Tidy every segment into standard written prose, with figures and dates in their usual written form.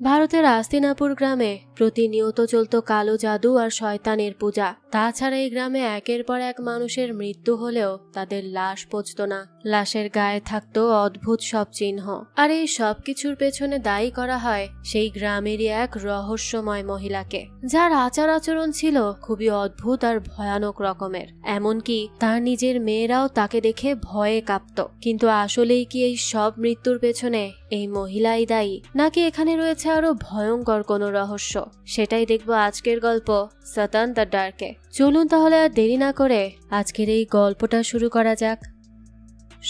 ভারতের আস্তিনাপুর গ্রামে প্রতিনিয়ত চলত কালো জাদু আর শয়তানের পূজা। তাছাড়া এই গ্রামে একের পর এক মানুষের মৃত্যু হলেও তাদের লাশ পচত না। লাশের গায়ে থাকতো অদ্ভুত সব চিহ্ন। আর এই সব কিছুর পেছনে দায়ী করা হয় সেই গ্রামেরই এক রহস্যময় মহিলাকে, যার আচার আচরণ ছিল খুবই অদ্ভুত আর ভয়ানক রকমের। এমনকি তার নিজের মেয়েরাও তাকে দেখে ভয়ে কাঁপত। কিন্তু আসলেই কি এই সব মৃত্যুর পেছনে এই মহিলাই দায়ী, নাকি এখানে রয়েছে আরো ভয়ঙ্কর কোনো রহস্য? সেটাই দেখবো আজকের গল্প সতন দ্য ডার্কে। চলুন তাহলে আর দেরি না করে আজকের এই গল্পটা শুরু করা যাক।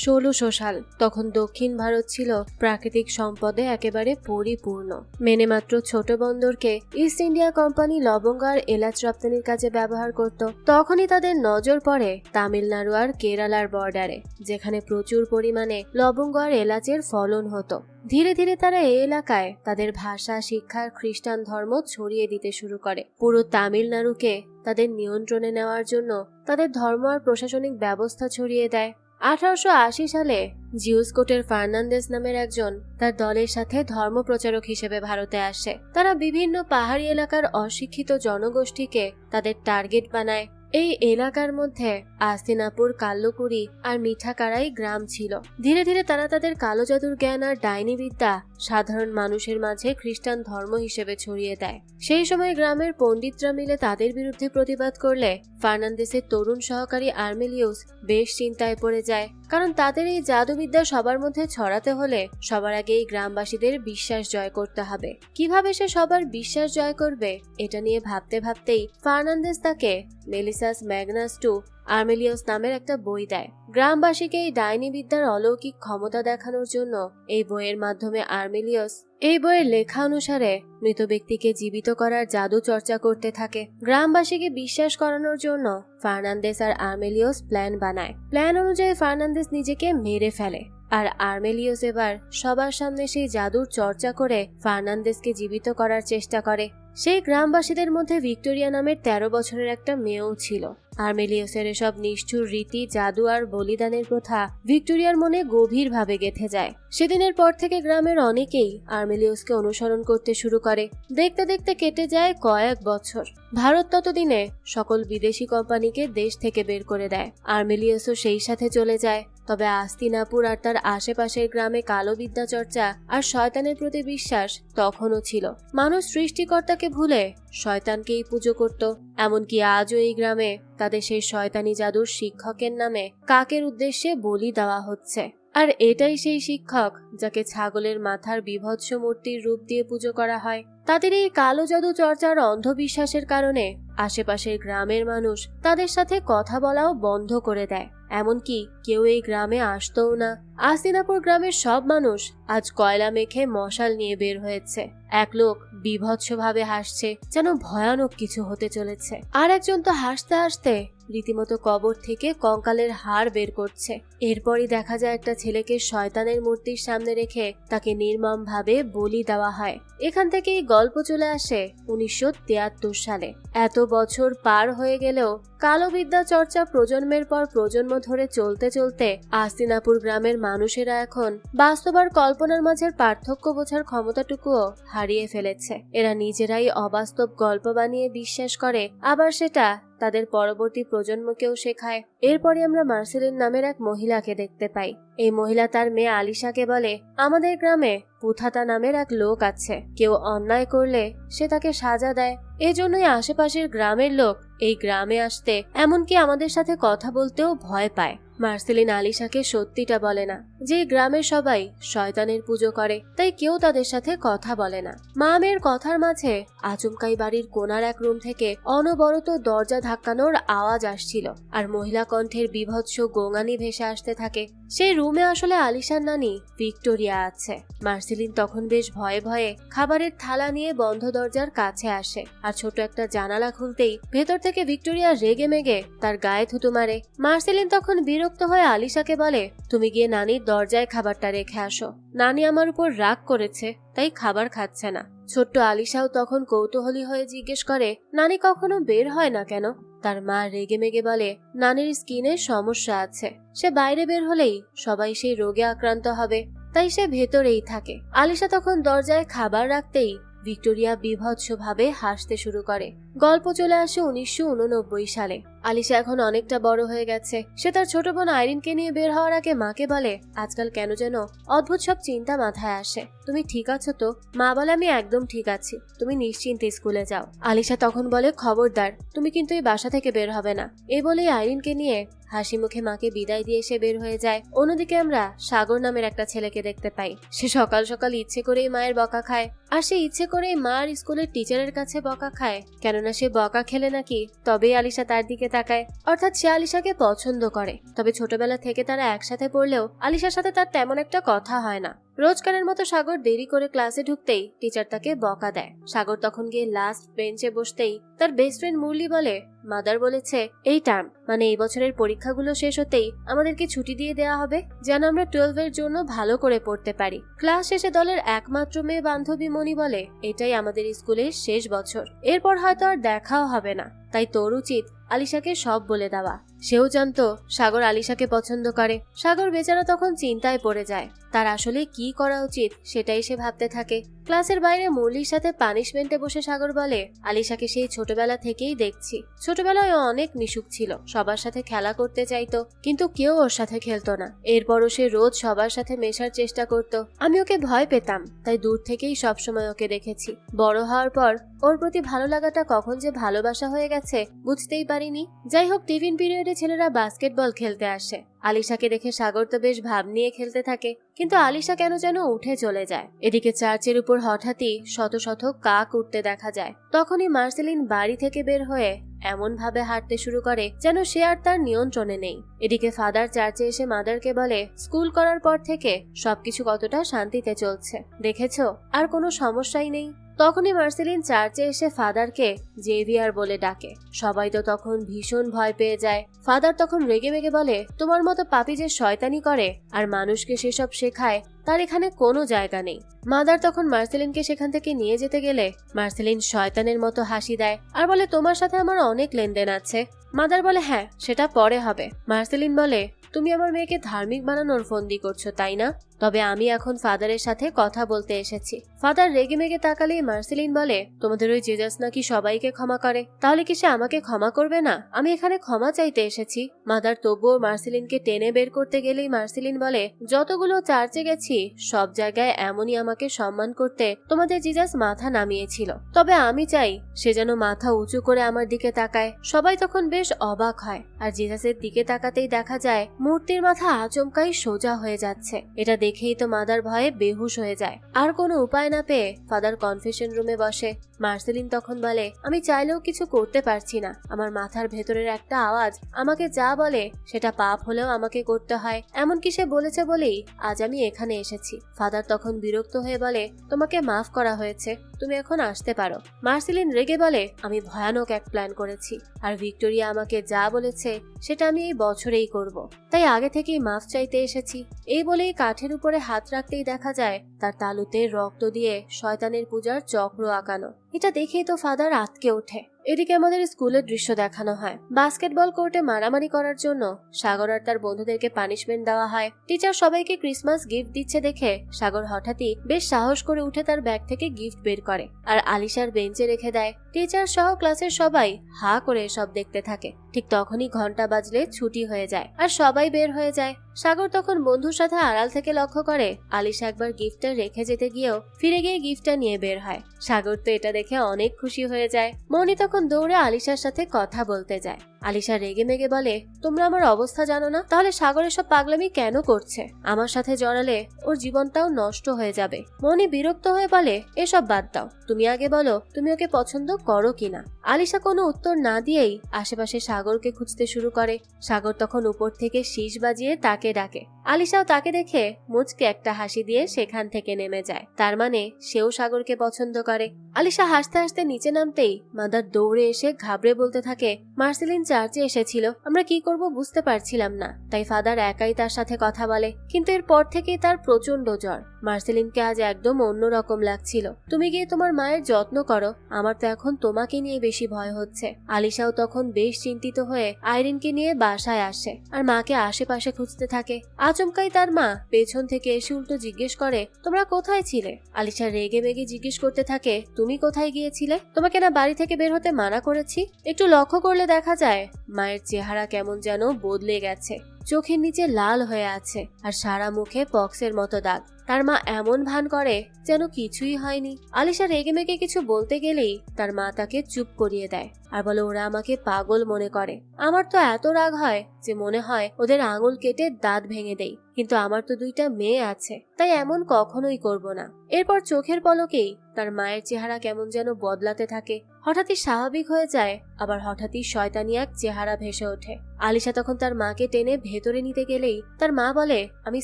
১৬০০ সাল। তখন দক্ষিণ ভারত ছিল প্রাকৃতিক সম্পদে একেবারে পরিপূর্ণ। মেনে মাত্র ছোট বন্দরকে ইস্ট ইন্ডিয়া কোম্পানি লবঙ্গ আর এলাচ রপ্তানির কাজে ব্যবহার করত। তখনই তাদের নজর পড়ে তামিলনাড়ু আর কেরালার বর্ডারে, যেখানে প্রচুর পরিমাণে লবঙ্গ আর এলাচের ফলন হতো। ধীরে ধীরে তারা এই এলাকায় তাদের ভাষা, শিক্ষা, খ্রিস্টান ধর্ম ছড়িয়ে দিতে শুরু করে। পুরো তামিলনাড়ুকে তাদের নিয়ন্ত্রণে নেওয়ার জন্য তাদের ধর্ম আর প্রশাসনিক ব্যবস্থা ছড়িয়ে দেয়। ১৮৮০ সালে জিউসকোটের ফার্নান্দেস নামের একজন তার দলের সাথে ধর্ম প্রচারক হিসেবে ভারতে আসে। তারা বিভিন্ন পাহাড়ি এলাকার অশিক্ষিত জনগোষ্ঠীকে তাদের টার্গেট বানায়। এই এলাকার মধ্যে আস্তিনাপুর, কাল্লকুড়ি আর মিঠাকারাই গ্রাম ছিল। ধীরে ধীরে তারা তাদের কালো জাদুর জ্ঞান আর ডাইনি বিদ্যা সাধারণ মানুষের মাঝে খ্রিস্টান ধর্ম হিসেবে ছড়িয়ে দেয়। সেই সময় গ্রামের পণ্ডিতরা মিলে তাদের বিরুদ্ধে প্রতিবাদ করলে ফার্নান্দেসের তরুণ সহকারী আর্মেলিউস বেশ চিন্তায় পড়ে যায়, কারণ তাদের এই জাদুবিদ্যা সবার মধ্যে ছড়াতে হলে সবার আগে এই গ্রামবাসীদের বিশ্বাস জয় করতে হবে। কিভাবে সে সবার বিশ্বাস জয় করবে, এটা নিয়ে ভাবতে ভাবতেই ফার্নান্দেস তাকে মেলিসাস ম্যাগনাস টু আর্মেলিয়াস নামের একটা বই দেয়। গ্রামবাসীকে এই ডাইনি বিদ্যার অলৌকিক ক্ষমতা দেখানোর জন্য এই বইয়ের মাধ্যমে আর্মেলিয়াস এই বইয়ের লেখা অনুসারে মৃত ব্যক্তিকে জীবিত করার জাদু চর্চা করতে থাকে। গ্রামবাসীকে বিশ্বাস করানোর জন্য ফার্নান্দেস আর আর্মেলিয়াস প্ল্যান বানায়। প্ল্যান অনুযায়ী ফার্নান্দেস নিজেকে মেরে ফেলে, আর আর্মেলিয়াস এবার সবার সামনে সেই জাদুর চর্চা করে ফার্নান্দেসকে জীবিত করার চেষ্টা করে। সেই গ্রামবাসীদের মধ্যে ভিক্টোরিয়া নামের ১৩ বছরের একটা মেয়েও ছিল। আর্মেলিয়াসের এসব নিষ্ঠুর রীতি, জাদু আর বলিদানের প্রথা ভিক্টোরিয়ার মনে গভীরভাবে গেঁথে যায়। সেদিনের পর থেকে গ্রামের অনেকেই আর্মেলিয়াসকে অনুসরণ করতে শুরু করে। দেখতে দেখতে কেটে যায় কয়েক বছর। ভারত ততদিনে সকল বিদেশি কোম্পানিকে দেশ থেকে বের করে দেয়। আর্মেলিয়াসও সেই সাথে চলে যায়। তবে আস্তিনাপুর আর তার আশেপাশের গ্রামে কালো বিদ্যা চর্চা আর শয়তানের প্রতি বিশ্বাস তখনও ছিল। মানুষ সৃষ্টিকর্তাকে ভুলে শয়তানকেই পুজো করত। এমনকি আজও এই গ্রামে তাদের সেই শয়তানি জাদুর শিক্ষকের নামে কাকের উদ্দেশ্যে বলি দেওয়া হচ্ছে। আর এটাই সেই শিক্ষক যাকে ছাগলের মাথার বিভৎস মূর্তির রূপ দিয়ে পুজো করা হয়। তাদের এই কালো জাদু চর্চার অন্ধবিশ্বাসের কারণে আশেপাশের গ্রামের মানুষ তাদের সাথে কথা বলাও বন্ধ করে দেয়। এমনকি কেউ এই গ্রামে আসতও না। আস্তিনাপুর গ্রামের সব মানুষ আজ কয়লা মেখে মশাল নিয়ে বের হয়েছে। এক লোক বীভৎসভাবে হাসছে, যেন ভয়ানক কিছু হতে চলেছে। আর একজন তো হাসতে হাসতে রীতিমতো কবর থেকে কঙ্কালের হাড় বের করছে। এরপরই দেখা যায় একটা ছেলেকে শয়তানের মূর্তির সামনে রেখে তাকে নির্মমভাবে বলি দেওয়া হয়। এখান থেকেই গল্প চলে আসে ১৯৭৩ সালে। এত বছর পার হয়ে গেলেও কালো বিদ্যা চর্চা প্রজন্মের পর প্রজন্ম ধরে চলতে চলতে আস্তিনাপুর গ্রামের মানুষেরা এখন বাস্তব আর কল্পনার মাঝের পার্থক্য বোঝার ক্ষমতাটুকুও হারিয়ে ফেলেছে। এরা নিজেরাই অবাস্তব গল্প বানিয়ে বিশ্বাস করে, আবার সেটা তাদের পরবর্তী প্রজন্মকেও শেখায়। এরপরে আমরা মার্সেলিন নামের এক মহিলাকে দেখতে পাই। এই মহিলা তার মেয়ে আলিশাকে বলে, আমাদের গ্রামে পুথাতা নামের এক লোক আছে। কেউ অন্যায় করলে সে তাকে সাজা দেয়। এজন্যই আশেপাশের গ্রামের লোক এই গ্রামে আসতে, এমনকি আমাদের সাথে কথা বলতেও ভয় পায়। মার্সেলিন আলিশাকে সত্যিটা বলে না যে গ্রামের সবাই শয়তানের পুজো করে, তাই কেউ তাদের সাথে কথা বলে না। মা মেয়ের কথার মাঝে আচমকাই বাড়ির কোনার এক রুম থেকে অনবরত দরজা ধাক্কানোর আওয়াজ আসছিল, আর মহিলা কণ্ঠের বিভৎস গোঙানি ভেসে আসতে থাকে। সেই রুমে আসলে আলিশার নানি ভিক্টোরিয়া আছে। মার্সেলিন তখন বেশ ভয়ে ভয়ে খাবারের থালা নিয়ে বন্ধ দরজার কাছে আসে, আর ছোট একটা জানালা খুলতেই ভেতর থেকে ভিক্টোরিয়া রেগে মেগে তার গায়ে থুতু মারে। মার্সেলিন তখন বিরক্ত হয়ে আলিশাকে বলে, তুমি গিয়ে নানির দরজায় খাবারটা রেখে আসো। নানি আমার উপর রাগ করেছে, তাই খাবার খাচ্ছে না। ছোট্ট আলিশাও তখন কৌতূহলী হয়ে জিজ্ঞেস করে, নানি কখনো বের হয় না কেন? তার মা রেগে মেগে বলে, নানির স্কিনের সমস্যা আছে, সে বাইরে বের হলেই সবাই সেই রোগে আক্রান্ত হবে। তাই সে ভেতরেই থাকে। আলিশা তখন দরজায় খাবার রাখতেই ভিক্টোরিয়া বীভৎসভাবে হাসতে শুরু করে। গল্প চলে আসে 1989 সালে। আলিশা এখন অনেকটা বড় হয়ে গেছে। সে তার ছোট বোন আইরিনকে নিয়ে বের হওয়ার আগে মাকে বলে, আজকাল কেন যেন অদ্ভুত সব চিন্তা মাথায় আসে। তুমি ঠিক আছো তো? মা বলে, আমি একদম ঠিক আছি, তুমি নিশ্চিন্তে স্কুলে যাও। আলিশা তখন বলে, খবরদার, তুমি কিন্তু এই বাসা থেকে বের হবে না। এই বলেই আইরিনকে নিয়ে হাসি মুখে মাকে বিদায় দিয়ে সে বের হয়ে যায়। অন্যদিকে আমরা সাগর নামের একটা ছেলেকে দেখতে পাই। সে সকাল সকাল ইচ্ছে করেই মায়ের বকা খায়, আর সে ইচ্ছে করেই মার স্কুলের টিচারের কাছে বকা খায়, কেননা সে বকা খেলে নাকি তবেই আলিশা তার দিকে তাকায়। অর্থাৎ সে আলিশাকে পছন্দ করে। তবে ছোটবেলা থেকে তারা একসাথে পড়লেও আলিশার সাথে তার তেমন একটা কথা হয় না। রোজকারের মতো সাগর দেরি করে ক্লাসে ঢুকতেই টিচার তাকে বকা দেয়। সাগর তখন গিয়ে লাস্ট বেঞ্চে বসতেই তার বেস্ট ফ্রেন্ড মুরলি বলে, মাদার বলেছে এই টার্ম মানে এই বছরের পরীক্ষাগুলো শেষ হতেই আমাদেরকে ছুটি দিয়ে দেওয়া হবে, যেন আমরা 12 এর জন্য ভালো করে পড়তে পারি। ক্লাস শেষে দলের একমাত্র মেয়ে বান্ধবী মনি বলে, এটাই আমাদের স্কুলের শেষ বছর, এরপর হয়তো আর দেখাও হবে না, তাই তোর উচিত আলিশাকে সব বলে দেওয়া। সেও জানতো সাগর আলিশাকে পছন্দ করে। সাগর বেচারা তখন চিন্তায় পড়ে যায়, তার আসলে কি করা উচিত সেটাই সে ভাবতে থাকে। ক্লাসের বাইরে মুরলির সাথে পানিশমেন্টে বসে সাগর বলে, আলিশাকে সেই ছোটবেলা থেকেই দেখছি। ছোটবেলায় অনেক মিশুক ছিল, সবার সাথে খেলা করতে চাইতো, কিন্তু কেউ ওর সাথে খেলতো না। এরপরও সে রোজ সবার সাথে মেশার চেষ্টা করত। আমি ওকে ভয় পেতাম, তাই দূর থেকেই সবসময় ওকে দেখেছি। বড় হওয়ার পর ওর প্রতি ভালো লাগাটা কখন যে ভালোবাসা হয়ে গেছে বুঝতেই পারিনি। যাই হোক, টিফিন পিরিয়ডে ছেলেরা বাস্কেটবল খেলতে আসে। আলিশাকে দেখে সাগর তো বেশ ভাব নিয়ে খেলতে থাকে, কিন্তু আলিশা কেন যেন উঠে চলে যায়। এদিকে চার্চের উপর হঠাৎই শত শত কাক উঠতে দেখা যায়। তখনই মার্সেলিন বাড়ি থেকে বের হয়ে এমন ভাবে হাঁটতে শুরু করে যেন সে আর তার নিয়ন্ত্রণে নেই। এদিকে ফাদার চার্চে এসে মাদারকে বলে, স্কুল করার পর থেকে সবকিছু কতটা শান্তিতে চলছে, দেখেছো, আর কোনো সমস্যাই নেই। তখনই মার্সেলিন চার্চে এসে ফাদারকে জেভিয়ার বলে ডাকে। সবাই তো তখন ভীষণ ভয় পেয়ে যায়। ফাদার তখন রেগে মেগে বলে, তোমার মতো পাপী যে শয়তানি করে আর মানুষকে সেসব শেখায় তার এখানে কোনো জায়গা নেই। মাদার তখন মার্সেলিনকে সেখান থেকে নিয়ে যেতে গেলে মার্সেলিন শয়তানের মতো হাসি দেয় আর বলে, তোমার সাথে আমার অনেক লেনদেন আছে। মাদার বলে, হ্যাঁ, সেটা পরে হবে। মার্সেলিন বলে, তুমি আমার মেয়েকে ধার্মিক বানানোর ফন্দি করছো, তাই না? তবে আমি এখন ফাদারের সাথে কথা বলতে এসেছি। ফাদার রেগে মেগে তাকালেই মার্সেলিন বলে, তোমাদের ওই জেজাস নাকি সবাইকে ক্ষমা করে, তাহলে কি সে আমাকে ক্ষমা করবে না? আমি এখানে ক্ষমা চাইতে এসেছি। মাদার তবুও মার্সেলিনকে টেনে বের করতে গেলেই মার্সেলিন বলে, যতগুলো চার্চে গেছি সব জায়গায় এমনই আমাকে সম্মান করতে তোমাদের জিজাস মাথা নামিয়েছিল, তবে আমি চাই সে যেন মাথা উঁচু করে আমার দিকে তাকায়। সবাই তখন বেশ অবাক হয়, আর জিজাসের দিকে তাকাতেই দেখা যায় মূর্তির মাথা আচমকাই সোজা হয়ে যাচ্ছে। এটা দেখেই তো মাদার ভয়ে বেহুশ হয়ে যায়। আর কোনো উপায় না পেয়ে ফাদার কনফেশন রুমে বসে। মার্সেলিন তখন বলে, আমি চাইলেও কিছু করতে পারছি না, আমার মাথার ভেতরের একটা আওয়াজ আমাকে যা বলে সেটা পাপ হলেও আমাকে করতে হয়। এমনকি সে বলেছে বলেই আজ আমি এখানে এসেছি। ফাদার তখন বিরক্ত হয়ে বলে, তোমাকে মাফ করা হয়েছে, তুমি এখন আসতে পারো। মার্সেলিন রেগে বলে, আমি ভয়ানক এক প্ল্যান করেছি, আর ভিক্টোরিয়া আমাকে যা বলেছে সেটা আমি এই বছরেই করব, তাই আগে থেকেই মাফ চাইতে এসেছি। এই বলেই কাঠের উপরে হাত রাখতেই দেখা যায় তার তালুতে রক্ত দিয়ে শয়তানের পূজার চক্র আঁকানো। এটা দেখেই তো ফাদার আঁতকে ওঠে। এদিকে আমাদের স্কুলের দৃশ্য দেখানো হয়। বাস্কেটবল কোর্টে মারামারি করার জন্য সাগর আর তার বন্ধুদেরকে পানিশমেন্ট দেওয়া হয়। টিচার সবাইকে ক্রিসমাস গিফট দিচ্ছে দেখে সাগর হঠাৎই বেশ সাহস করে উঠে তার ব্যাগ থেকে গিফট বের করে আর আলিশার বেঞ্চে রেখে দেয়। টিচার সহ ক্লাসের সবাই হা করে সব দেখতে থাকে। ঠিক তখনই ঘন্টা বাজলে ছুটি হয়ে যায় আর সবাই বের হয়ে যায়। সাগর তখন বন্ধুর সাথে আড়াল থেকে লক্ষ্য করে আলিশা একবার গিফটটা রেখে যেতে গিয়েও ফিরে গিয়ে গিফটটা নিয়ে বের হয়। সাগর তো এটা দেখে অনেক খুশি হয়ে যায়। মনি তখন দৌড়ে আলিশার সাথে কথা বলতে যায়। আলিশা রেগে মেগে বলে, তোমরা আমার অবস্থা জানো না? তাহলে সাগর এসব পাগলামি কেন করছে? আমার সাথে জড়ালে ওর জীবনটাও নষ্ট হয়ে যাবে। মনি বিরক্ত হয়ে বলে, এসব বাদ দাও, তুমি আগে বলো তুমি ওকে পছন্দ করো কিনা। আলিশা কোনো উত্তর না দিয়েই আশেপাশে সাগরকে খুঁজতে শুরু করে। সাগর তখন উপর থেকে শীষ বাজিয়ে তাকে ডাকে। আলিশাও তাকে দেখে মুচকে একটা হাসি দিয়ে সেখান থেকে নেমে যায়। তার মানে সেও সাগরকে পছন্দ করে। আলিশা হাসতে হাসতে নিচে নামতেই মাদার দৌড়ে এসে ঘাবড়ে বলতে থাকে, মার্সেলিন চার্চে এসেছিল, আমরা কি করব বুঝতে পারছিলাম না, তাই ফাদার একাই তার সাথে কথা বলে। কিন্তু এরপর থেকেই তার প্রচন্ড জ্বর। মার্সেলিনকে আজ একদম অন্যরকম লাগছিল। তুমি গিয়ে তোমার মায়ের যত্ন করো, আমার তো এখন তোমাকে নিয়ে বেশি ভয় হচ্ছে। আলিশাও তখন বেশ চিন্তিত হয়ে আইরিনকে নিয়ে বাসায় আসে আর মাকে আশেপাশে খুঁজতে থাকে। আচমকাই তার মা পেছন থেকে এসে উল্টো জিজ্ঞেস করে, তোমরা কোথায় ছিলে? আলিশা রেগে মেগে জিজ্ঞেস করতে থাকে, তুমি কোথায় গিয়েছিলে? তোমাকে না বাড়ি থেকে বের হতে মানা করেছি? একটু লক্ষ্য করলে দেখা যায় মায়ের চেহারা কেমন যেন বদলে গেছে, চোখের নিচে লাল হয়ে আছে আর সারা মুখে পক্সের মতো দাগ। তার মা এমন ভান করে যেন কিছুই হয়নি। আলিশা রেগে মেগে কিছু বলতে গেলেই তার মা তাকে চুপ করিয়ে দেয় আর বলে, ওরা আমাকে পাগল মনে করে। আমার তো এত রাগ হয় যে মনে হয় ওদের আঙুল কেটে দাঁত ভেঙে দেই, কিন্তু আমার তো 2টা মেয়ে আছে, তাই এমন কখনোই করব না। এরপর চোখের পলকেই তার মায়ের চেহারা কেমন যেন বদলাতে থাকে, হঠাৎই স্বাভাবিক হয়ে যায়, আবার হঠাৎই শয়তানি এক চেহারা ভেসে ওঠে। আলিশা তখন তার মাকে টেনে ভেতরে নিতে গেলেই তার মা বলে, আমি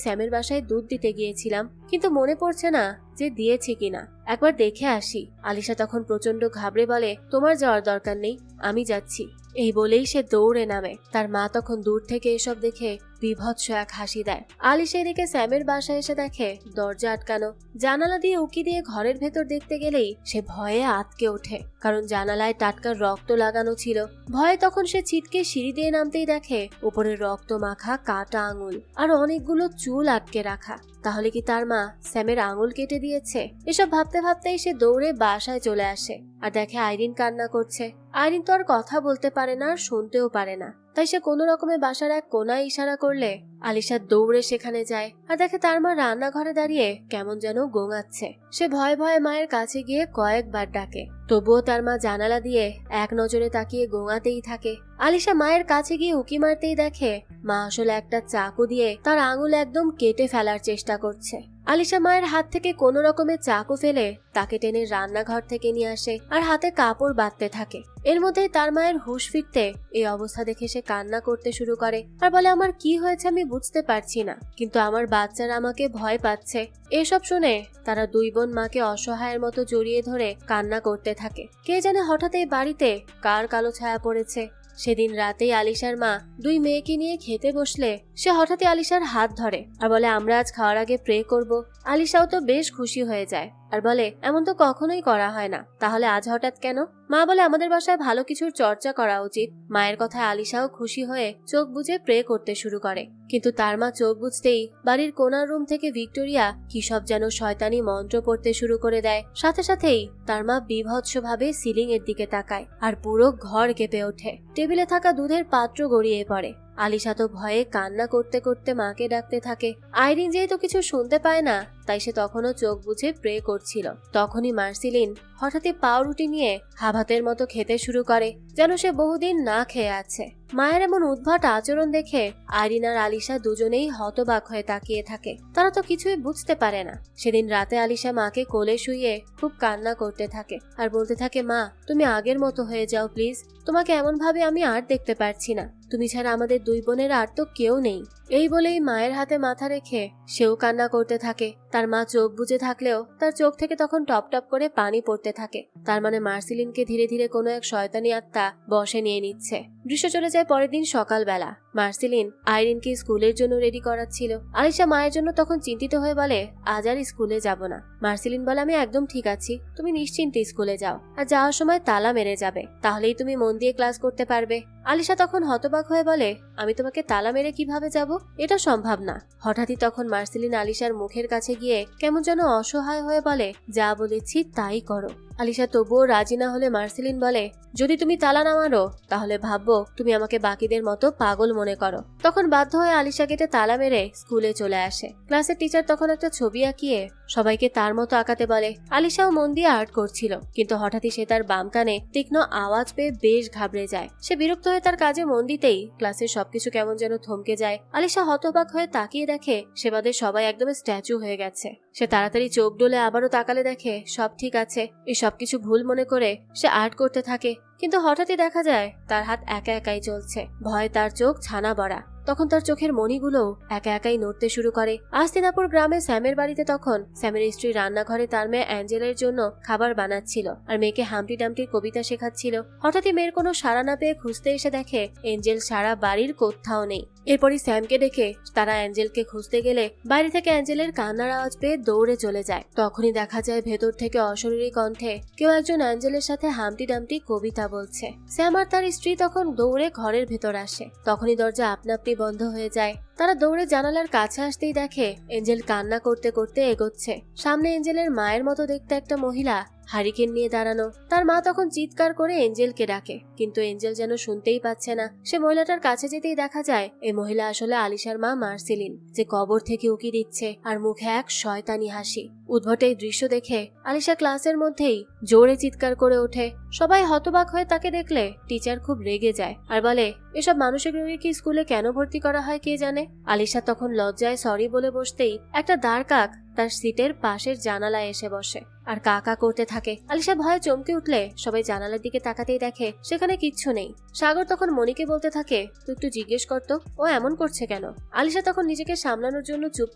স্যামের বাসায় দুধ দিতে গিয়েছিলাম, কিন্তু মনে পড়ছে না যে দিয়েছি কিনা, একবার দেখে আসি। আলিশা তখন প্রচন্ড ঘাবড়ে বলে, তোমার যাওয়ার দরকার নেই, আমি যাচ্ছি। এই বলেই সে দৌড়ে নামে। তার মা তখন দূর থেকে এসব দেখে বিভৎস এক হাসি দেয়। আলিশা এদিকে স্যামের বাসায় এসে দেখে দরজা আটকানো। জানালা দিয়ে উকি দিয়ে ঘরের ভেতর দেখতে গেলেই সে ভয়ে আঁতকে ওঠে, কারণ জানালায় টাটকা রক্ত লাগানো ছিল। ভয়ে তখন সে ছিটকে সিঁড়ি দিয়ে নামতেই দেখে উপরে রক্ত মাখা কাটা আঙুল আর অনেকগুলো চুল আটকে রাখা। তাহলে কি তার মা স্যামের আঙুল কেটে দিয়েছে? এসব ভাবতে ভাবতেই সে দৌড়ে বাসায় চলে আসে আর দেখে আইরিন কান্না করছে। আইরিন তো আর কথা বলতে পারে না আর শুনতেও পারে না, তাই সে কোনো রকমে বাসার এক কোনায় ইশারা করলে আলিশা দৌড়ে সেখানে যায় আর দেখে তার মা রান্নাঘরে দাঁড়িয়ে কেমন যেন গোঙাচ্ছে। সে ভয়ে ভয়ে মায়ের কাছে গিয়ে কয়েকবার ডাকে, তবুও তার মা জানালা দিয়ে এক নজরে তাকিয়ে গোঙাতেই থাকে। আলিশা মায়ের কাছে গিয়ে উকি মারতেই দেখে মা আসলে একটা চাকু দিয়ে তার আঙুল একদম কেটে ফেলার চেষ্টা করছে। আলিশা মায়ের হাত থেকে কোনো রকমে চাকু ফেলে তাকে টেনে রান্নাঘর থেকে নিয়ে আসে আর হাতে কাপড় বাঁধতে থাকে। এর মধ্যেই তার মায়ের হুঁশ ফিরতে এই অবস্থা দেখে সে কান্না করতে শুরু করে আর বলে, আমার কি হয়েছে আমি বুঝতে পারছি না, কিন্তু আমার বাচ্চারা আমাকে ভয় পাচ্ছে। এসব শুনে তারা 2 বোন মাকে অসহায়ের মতো জড়িয়ে ধরে কান্না করতে থাকে। কে জানে হঠাৎ এই বাড়িতে কার কালো ছায়া পড়েছে। সেদিন রাতেই আলিশার মা 2 মেয়েকে নিয়ে খেতে বসলে সে হঠাৎই আলিশার হাত ধরে আর বলে, আমরা আজ খাওয়ার আগে প্রে করব। আলিশাও তো বেশ খুশি হয়ে যায় আর বলে, এমন তো কখনোই করা হয় না, তাহলে আজ হঠাৎ কেন? মা বলে, আমাদের বাসায় ভালো কিছুর চর্চা করা উচিত। মায়ের কথায় আলিশাও খুশি হয়ে চোখ বুজে প্রে করতে শুরু করে, কিন্তু তার মা চোখ বুঝতেই বাড়ির কোনার রুম থেকে ভিক্টোরিয়া কি সব যেন শয়তানি মন্ত্র পড়তে শুরু করে দেয়। সাথে সাথেই তার মা বিভৎসভাবে সিলিং এর দিকে তাকায় আর পুরো ঘর কেঁপে ওঠে। টেবিলে থাকা দুধের পাত্র গড়িয়ে পড়ে। আলিশা তো ভয়ে কান্না করতে করতে মাকে ডাকতে থাকে। আইরিন যেহেতু কিছু শুনতে পায় না, তাই সে তখনও চোখ বুজে প্রে করছিল। তখনই মার্সিলিন হঠাৎই পাউরুটি নিয়ে হাভাতের মতো খেতে শুরু করে, যেন সে বহুদিন না খেয়ে আছে। মায়ের এমন উদ্ভট আচরণ দেখে আইরিন আর আলিশা দুজনেই হতবাক হয়ে তাকিয়ে থাকে। তারা তো কিছুই বুঝতে পারে না। সেদিন রাতে আলিশা মাকে কোলে শুইয়ে খুব কান্না করতে থাকে আর বলতে থাকে, মা তুমি আগের মতো হয়ে যাও প্লিজ, তোমাকে এমন ভাবে আমি আর দেখতে পারছি না, তুমি ছাড়া আমাদের 2 বোনের আর তো কেউ নেই। এই বলেই মায়ের হাতে মাথা রেখে সেও কান্না করতে থাকে। তার মা চোখ বুজে থাকলেও তার চোখ থেকে তখন টপ টপ করে পানি পড়তে থাকে। তার মানে মার্সিলিনকে ধীরে ধীরে কোনো এক শয়তানি আত্মা বশে নিয়ে নিচ্ছে। দৃশ্য চলে যায় পরের দিন সকালবেলা। মার্সিলিন আইরিনকে স্কুলের জন্য রেডি করাচ্ছিল। আলিশা মায়ের জন্য তখন চিন্তিত হয়ে বলে, আজ আর স্কুলে যাব না। মার্সিলিন বলে, আমি একদম ঠিক আছি, তুমি নিশ্চিন্তে স্কুলে যাও, আর যাওয়ার সময় তালা মেরে যাবে, তাহলেই তুমি মন দিয়ে ক্লাস করতে পারবে। আলিশা তখন হতবাক হয়ে বলে, আমি তোমাকে তালা মেরে কিভাবে যাব? এটা সম্ভব না। হঠাৎই তখন মার্সিলিন আলিশার মুখের কাছে গিয়ে কেমন যেন অসহায় হয়ে বলে, যা বলেছি তাই করো। আলিশা তবুও রাজি না হলে মার্সিলিন বলে, যদি তুমি তালা না মারো তাহলে ভাববো তুমি আমাকে বাকিদের মতো পাগল মনে করো। তখন বাধ্য হয়ে আলিশা কেটে তালা মেরে স্কুলে চলে আসে। ক্লাসের টিচার তখন একটা ছবি আঁকিয়ে সবাইকে তার মতো আঁকাতে বলে। আলিশাও মন দিয়ে আর্ট করছিল, কিন্তু হঠাৎই সে তার বাম কানে তীক্ষ্ণ আওয়াজ পেয়ে বেশ ঘাবড়ে যায়। সে বিরক্ত হয়ে তার কাজে মন দিতেই ক্লাসের সবকিছু কেমন যেন থমকে যায়। আলিশা হতবাক হয়ে তাকিয়ে দেখে সেবাদের সবাই একদম স্ট্যাচু হয়ে গেছে। সে তাড়াতাড়ি চোখ ডলে আবারও তাকালে দেখে সব ঠিক আছে। এই সবকিছু ভুল মনে করে সে আর্ট করতে থাকে, কিন্তু হঠাৎই দেখা যায় তার হাত একা একাই চলছে। ভয়ে তার চোখ ছানা বড়া। তখন তার চোখের মণিগুলো একা একাই নড়তে শুরু করে। আস্তিনাপুর গ্রামে স্যামের বাড়িতে তখন স্যামের স্ত্রী রান্নাঘরে তার মেয়ে অ্যাঞ্জেলের জন্য খাবার বানাচ্ছিল আর মেয়েকে হামটি ডামটির কবিতা শেখাচ্ছিল। হঠাৎই মেয়ের কোনো সাড়া না পেয়ে খুঁজতে এসে দেখে এঞ্জেল সারা বাড়ির কোথাও নেই। এরপরই স্যামকে ডেকে তারা অ্যাঞ্জেলকে খুঁজতে গেলে বাইরে থেকে অ্যাঞ্জেলের কান্নার আওয়াজ পেয়ে দৌড়ে চলে যায়। তখনই দেখা যায় ভেতর থেকে অশরীরী কণ্ঠে কেউ একজন অ্যাঞ্জেলের সাথে হামটি ডামটি কবিতা বলছে। স্যাম আর তার স্ত্রী তখন দৌড়ে ঘরের ভেতর আসে। তখনই দরজা আপনা আপনি বন্ধ হয়ে যায়। তারা দৌড়ে জানালার কাছে আসতেই দেখে এঞ্জেল কান্না করতে করতে এগোচ্ছে। সামনে এঞ্জেলের মায়ের মতো দেখতে একটা মহিলা হারিকেন নিয়ে দাঁড়ানো। তার মা তখন চিৎকার করে এঞ্জেলকে ডাকে, কিন্তু এঞ্জেল যেন শুনতেই পাচ্ছে না। সে মহিলাটার কাছে যেতেই দেখা যায় এই মহিলা আসলে আলিশার মা মার্সেলিন, যে কবর থেকে উকি দিচ্ছে আর মুখে এক শয়তানি হাসি। উদ্ভট এই দৃশ্য দেখে আলিশা ক্লাসের মধ্যেই জোরে চিৎকার করে ওঠে। সবাই হতবাক হয়ে তাকে দেখলে টিচার খুব রেগে যায় আর বলে, এসব মানসিক রোগী কি স্কুলে কেন ভর্তি করা হয় কে জানে। আলিশা তখন লজ্জায় সরি বলে বসতেই একটা দাঁড় কাক তার সিটের পাশের জানালায় এসে বসে আর কাকা করতে থাকে। আলিশা ভয়ে চমকে উঠলে সবাই জানালার দিকে তাকাতেই দেখে সেখানে কিচ্ছু নেই। সাগর তখন মনিকে বলতে থাকে, তুই একটু জিজ্ঞেস করতো ও এমন করছে কেন। আলিশা তখন নিজেকে সামলানোর জন্য চুপ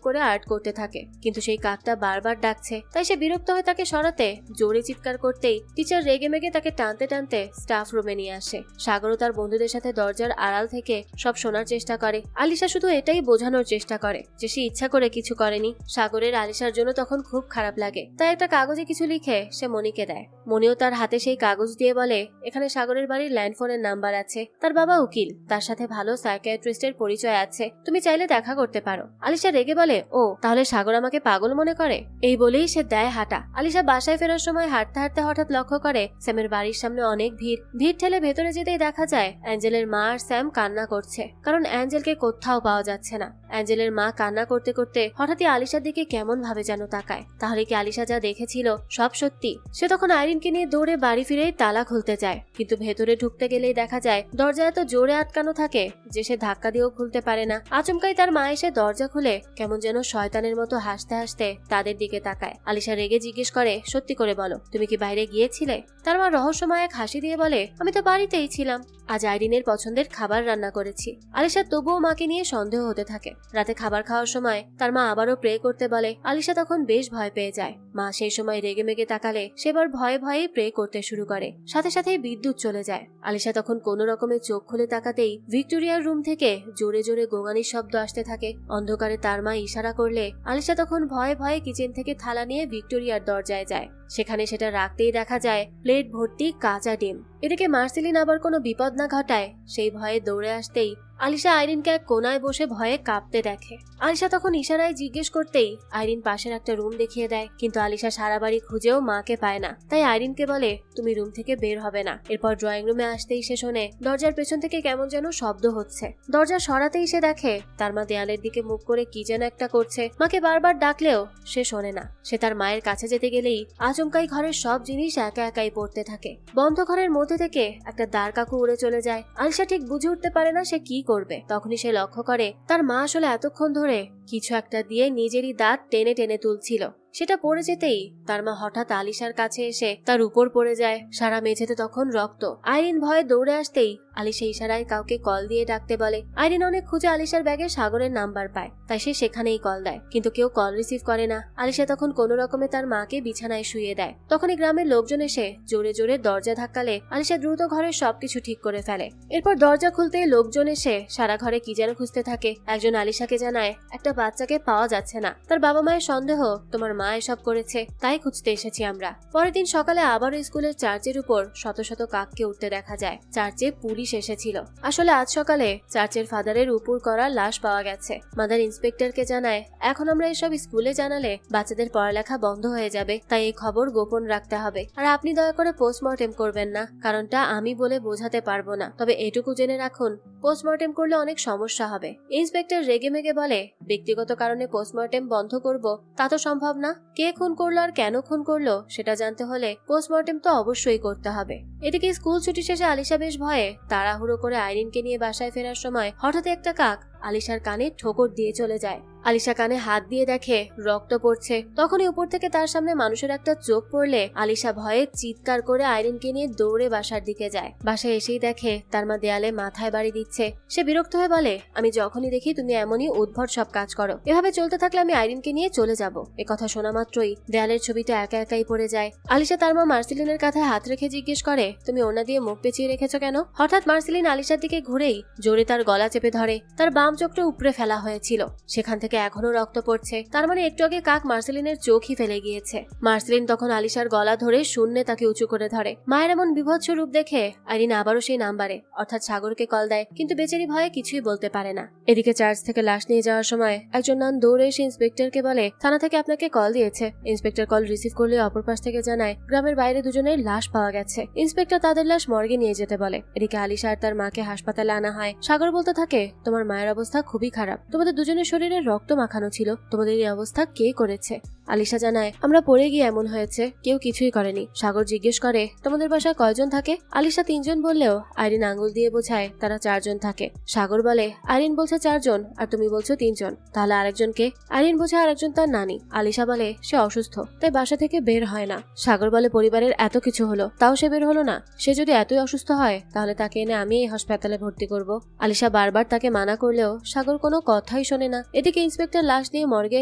করে আর্ট করতে থাকে, কিন্তু সেই কাকটা বারবার ডাকছে। তাই সে বিরক্ত হয়ে তাকে সরাতে জোরে চিৎকার করতেই টিচার রেগে মেগে তাকে টানতে টানতে স্টাফ রুমে নিয়ে আসে। সাগরও তার বন্ধুদের সাথে দরজার আড়াল থেকে সব শোনার চেষ্টা করে। আলিশা শুধু এটাই বোঝানোর চেষ্টা করে যে সে ইচ্ছা করে কিছু করেনি। সাগরের আলিশার জন্য তখন খুব খারাপ লাগে, তাই একটা কাগজে কিছু লিখে সে মনিকে দেয়। মনিও তার হাতে সেই কাগজ দিয়ে বলে, এখানে সাগরের বাড়ির ল্যান্ডফোনের নাম্বার আছে, তার বাবা উকিল, তার সাথে ভালো সাইকিয়াট্রিস্টের পরিচয় আছে, তুমি চাইলে দেখা করতে পারো। আলিশা রেগে বলে, ও তাহলে সাগর আমাকে পাগল মনে করে। এই বলেই সে দেয় হাঁটা। আলিশা বাসায় ফেরার সময় হাঁটতে হাঁটতে হঠাৎ লক্ষ্য করে স্যামের বাড়ির সামনে অনেক ভিড় ঠেলে ভেতরে যেতেই দেখা যায় অ্যাঞ্জেলের মা আর স্যাম কান্না করছে, কারণ অ্যাঞ্জেলকে কোথাও পাওয়া যাচ্ছে না। অ্যাঞ্জেলের মা কান্না করতে করতে হঠাৎই আলিশার দিকে কেমন ভাবে যেন তাকায়। তাহলে কি আলিশা যা দেখেছিল সব সত্যি? সে তখন আইরিনকে নিয়ে দৌড়ে বাড়ি ফিরেই তালা খুলতে যায়, কিন্তু ভেতরে ঢুকতে গেলেই দেখা যায় দরজা এত জোরে আটকানো থাকে যে সে ধাক্কা দিয়েও খুলতে পারে না। আচমকাই তার মা এসে দরজা খুলে কেমন যেন শয়তানের মতো হাসতে হাসতে তাদের দিকে তাকায়। আলিশা রেগে জিজ্ঞেস করে, সত্যি করে বলো, তুমি কি বাইরে গিয়েছিলে? তার মা রহস্যময় এক হাসি দিয়ে বলে, আমি তো বাড়িতেই ছিলাম, আজ আইরিনের পছন্দের খাবার রান্না করেছি। আলিশা তবুও মাকে নিয়ে সন্দেহ হতে থাকে। রাতে খাবার খাওয়ার সময় তার মা আবারও প্রে করতে বলে। আলিশা তখন বেশ ভয় পেয়ে যায়। মা সেই সময় রেগে মেগে তাকালে সেবার ভয়ে ভয়ে প্রে করতে শুরু করে। সাথে সাথেই বিদ্যুৎ চলে যায়। আলিশা তখন কোনো রকমে চোখ খুলে তাকাতেই ভিক্টোরিয়ার রুম থেকে জোরে জোরে গোঙানির শব্দ আসতে থাকে। অন্ধকারে তার মা ইশারা করলে আলিশা তখন ভয়ে ভয়ে কিচেন থেকে থালা নিয়ে ভিক্টোরিয়ার দরজায় যায়। সেখানে সেটা রাখতেই দেখা যায় প্লেট ভর্তি কাঁচা ডিম। এদিকে মার্সেলিন আবার কোনো বিপদ না ঘটায় সেই ভয়ে দৌড়ে আসতেই আলিশা আইরিনকে এক কোনায় বসে ভয়ে কাঁপতে দেখে। আলিশা তখন ইশারায় জিজ্ঞেস করতেই আইরিন পাশের একটা রুম দেখিয়ে দেয়, কিন্তু আলিশা সারা বাড়ি খুঁজেও মাকে পায় না। তাই আইরিনকে বলে, তুমি রুম থেকে বের হবে না। এরপর ড্রয়িং রুমে আসতেই সে শোনে দরজার পেছন থেকে কেমন যেন শব্দ হচ্ছে। দরজা সরাতেই সে দেখে তার মা দেয়ালের দিকে মুখ করে কি যেন একটা করছে। মাকে বারবার ডাকলেও সে শোনে না। সে তার মায়ের কাছে যেতে গেলেই আচমকাই ঘরের সব জিনিস একা একাই পড়তে থাকে। বন্ধ ঘরের মধ্যে থেকে একটা দাঁড় কাকু উড়ে চলে যায়। আলিশা ঠিক বুঝে উঠতে পারে না সে কি করবে। তখনই সে লক্ষ্য করে তার মা আসলে এতক্ষণ ধরে কিছু একটা দিয়ে নিজেরই দাঁত টেনে টেনে তুলছিল। সেটা পড়ে যেতেই তার মা হঠাৎ আলিশার কাছে এসে তার উপর পড়ে যায়। সারা মেঝেতে তখন রক্ত। আইরিন ভয়ে দৌড়ে আসতেই আলিশা ইশারায় কাউকে কল দিয়ে ডাকতে বলে। আইরিন অনেক খুঁজে আলিশার ব্যাগে সাগরের নাম্বার পায়, তাই সে সেখানেই কল দেয়, কিন্তু কেউ কল রিসিভ করে না। আলিশা তখন কোনো রকমে তার মাকে বিছানায় শুইয়ে দেয়। তখনই গ্রামের লোকজন এসে জোরে জোরে দরজা ধাক্কালে আলিশা দ্রুত ঘরের সবকিছু ঠিক করে ফেলে। এরপর দরজা খুলতে লোকজন এসে সারা ঘরে কি যেন খুঁজতে থাকে। একজন আলিশাকে জানায় একটা বাচ্চাকে পাওয়া যাচ্ছে না, তার বাবা মায়ের সন্দেহ তোমার মা এসব করেছে, তাই খুঁজতে এসেছি আমরা। পরের দিন সকালে আবারও স্কুলের চার্চের উপর শত শত কাককে উঠতে দেখা যায়। চার্চে পুলিশ এসেছিল। আসলে আজ সকালে চার্চের ফাদারের উপর করা লাশ পাওয়া গেছে। মাদার ইন্সপেক্টরকে জানায়, এখন আমরা এসব স্কুলে জানালে বাচ্চাদের পড়ালেখা বন্ধ হয়ে যাবে, তাই এই খবর গোপন রাখতে হবে। আর আপনি দয়া করে পোস্টমর্টেম করবেন না, কারণটা আমি বলে বোঝাতে পারবো না, তবে এটুকু জেনে রাখুন পোস্টমর্টেম করলে অনেক সমস্যা হবে। ইন্সপেক্টর রেগে মেগে বলে, ব্যক্তিগত কারণে পোস্টমর্টেম বন্ধ করব তা তো সম্ভব না। কে খুন করলো আর কেন খুন করলো সেটা জানতে হলে পোস্টমর্টেম তো অবশ্যই করতে হবে। এদিকে স্কুল ছুটি শেষে আলিশা বেশ ভয়ে তাড়াহুড়ো করে আইরিনকে নিয়ে বাসায় ফেরার সময় হঠাৎ একটা কাক আলিশার কানে ঠোকর দিয়ে চলে যায়। আলিশা কানে হাত দিয়ে দেখে রক্ত পড়ছে। তখনই উপর থেকে তার সামনে মানুষের একটা চোখ পড়লে আলিশা ভয়ে চিৎকার করে আইরিনকে নিয়ে দৌড়ে বাসার দিকে যায়। বাসায় এসেই দেখে তার মা দেয়ালে মাথায় বাড়ি দিচ্ছে। সে বিরক্ত হয়ে বলে, আমি যখনই দেখি তুমি এমনই উদ্ভট সব কাজ করো, এভাবে চলতে থাকলে আমি আইরিনকে নিয়ে চলে যাব। কথা শোনা মাত্রই দেয়ালের ছবিটা একা একাই পড়ে যায়। আলিশা তার মা মার্সেলিনের কাঁধে হাত রেখে জিজ্ঞেস করে, তুমি ওড়না দিয়ে মুখ পেঁচিয়ে রেখেছো কেন? হঠাৎ মার্সেলিন আলিশার দিকে ঘুরেই জোরে তার গলা চেপে ধরে। তার বাম চোখটা উপড়ে ফেলা হয়েছিল, সেখান থেকে এখনো রক্ত পড়ছে। তার মানে একটু আগে কাক মার্সেলিনের চোখই ফেলে গিয়েছে। মার্সেলিন তখন আলিশার গলা ধরে শূন্যে তাকে উঁচু করে ধরে। মায়ের এমন বিভৎস রূপ দেখে আইরিন আবারও সেই নাম্বারে অর্থাৎ সাগরকে কল দেয়, কিন্তু বেচারি ভয়ে কিছুই বলতে পারে না। এদিকে চার্চ থেকে লাশ নিয়ে যাওয়ার সময় একজন নান দৌড়ে এসে ইন্সপেক্টরকে বলে, থানা থেকে আপনাকে কল দিয়েছে। ইন্সপেক্টর কল রিসিভ করলে অপর পাশ থেকে জানায় গ্রামের বাইরে দুজনের লাশ পাওয়া গেছে। ইন্সপেক্টর তাদের লাশ মর্গে নিয়ে যেতে বলে। এদিকে আলিশা আর তার মাকে হাসপাতালে আনা হয়। সাগর বলতে থাকে, তোমার মায়ের অবস্থা খুবই খারাপ, তোমাদের দুজনের শরীরে রক্ত মাখানো ছিল, তোমাদের এই অবস্থা কে করেছে? আলিশা জানায়, আমরা পড়ে গিয়ে এমন হয়েছে, কেউ কিছুই করেনি। সাগর জিজ্ঞেস করে, তোমাদের বাসায় কয়জন থাকে? আলিশা 3 জন বললেও আইরিন আঙ্গুল দিয়ে বোঝায় তারা 4 জন থাকে। সাগর বলে, আইরিন বলছে 4 জন আর তুমি বলছো 3 জন, তাহলে আরেকজনকে? আইরিন বোঝায় আরেকজন তার নানি। আলিশা বলে, সে অসুস্থ, তাই বাসা থেকে বের হয় না। সাগর বলে, পরিবারের এত কিছু হলো তাও সে বের হলো না? সে যদি এতই অসুস্থ হয় তাহলে তাকে এনে আমি এই হাসপাতালে ভর্তি করব। আলিশা বারবার তাকে মানা করলেও সাগর কোনো কথাই শোনে না। এদিকে ইন্সপেক্টর লাশ নিয়ে মর্গে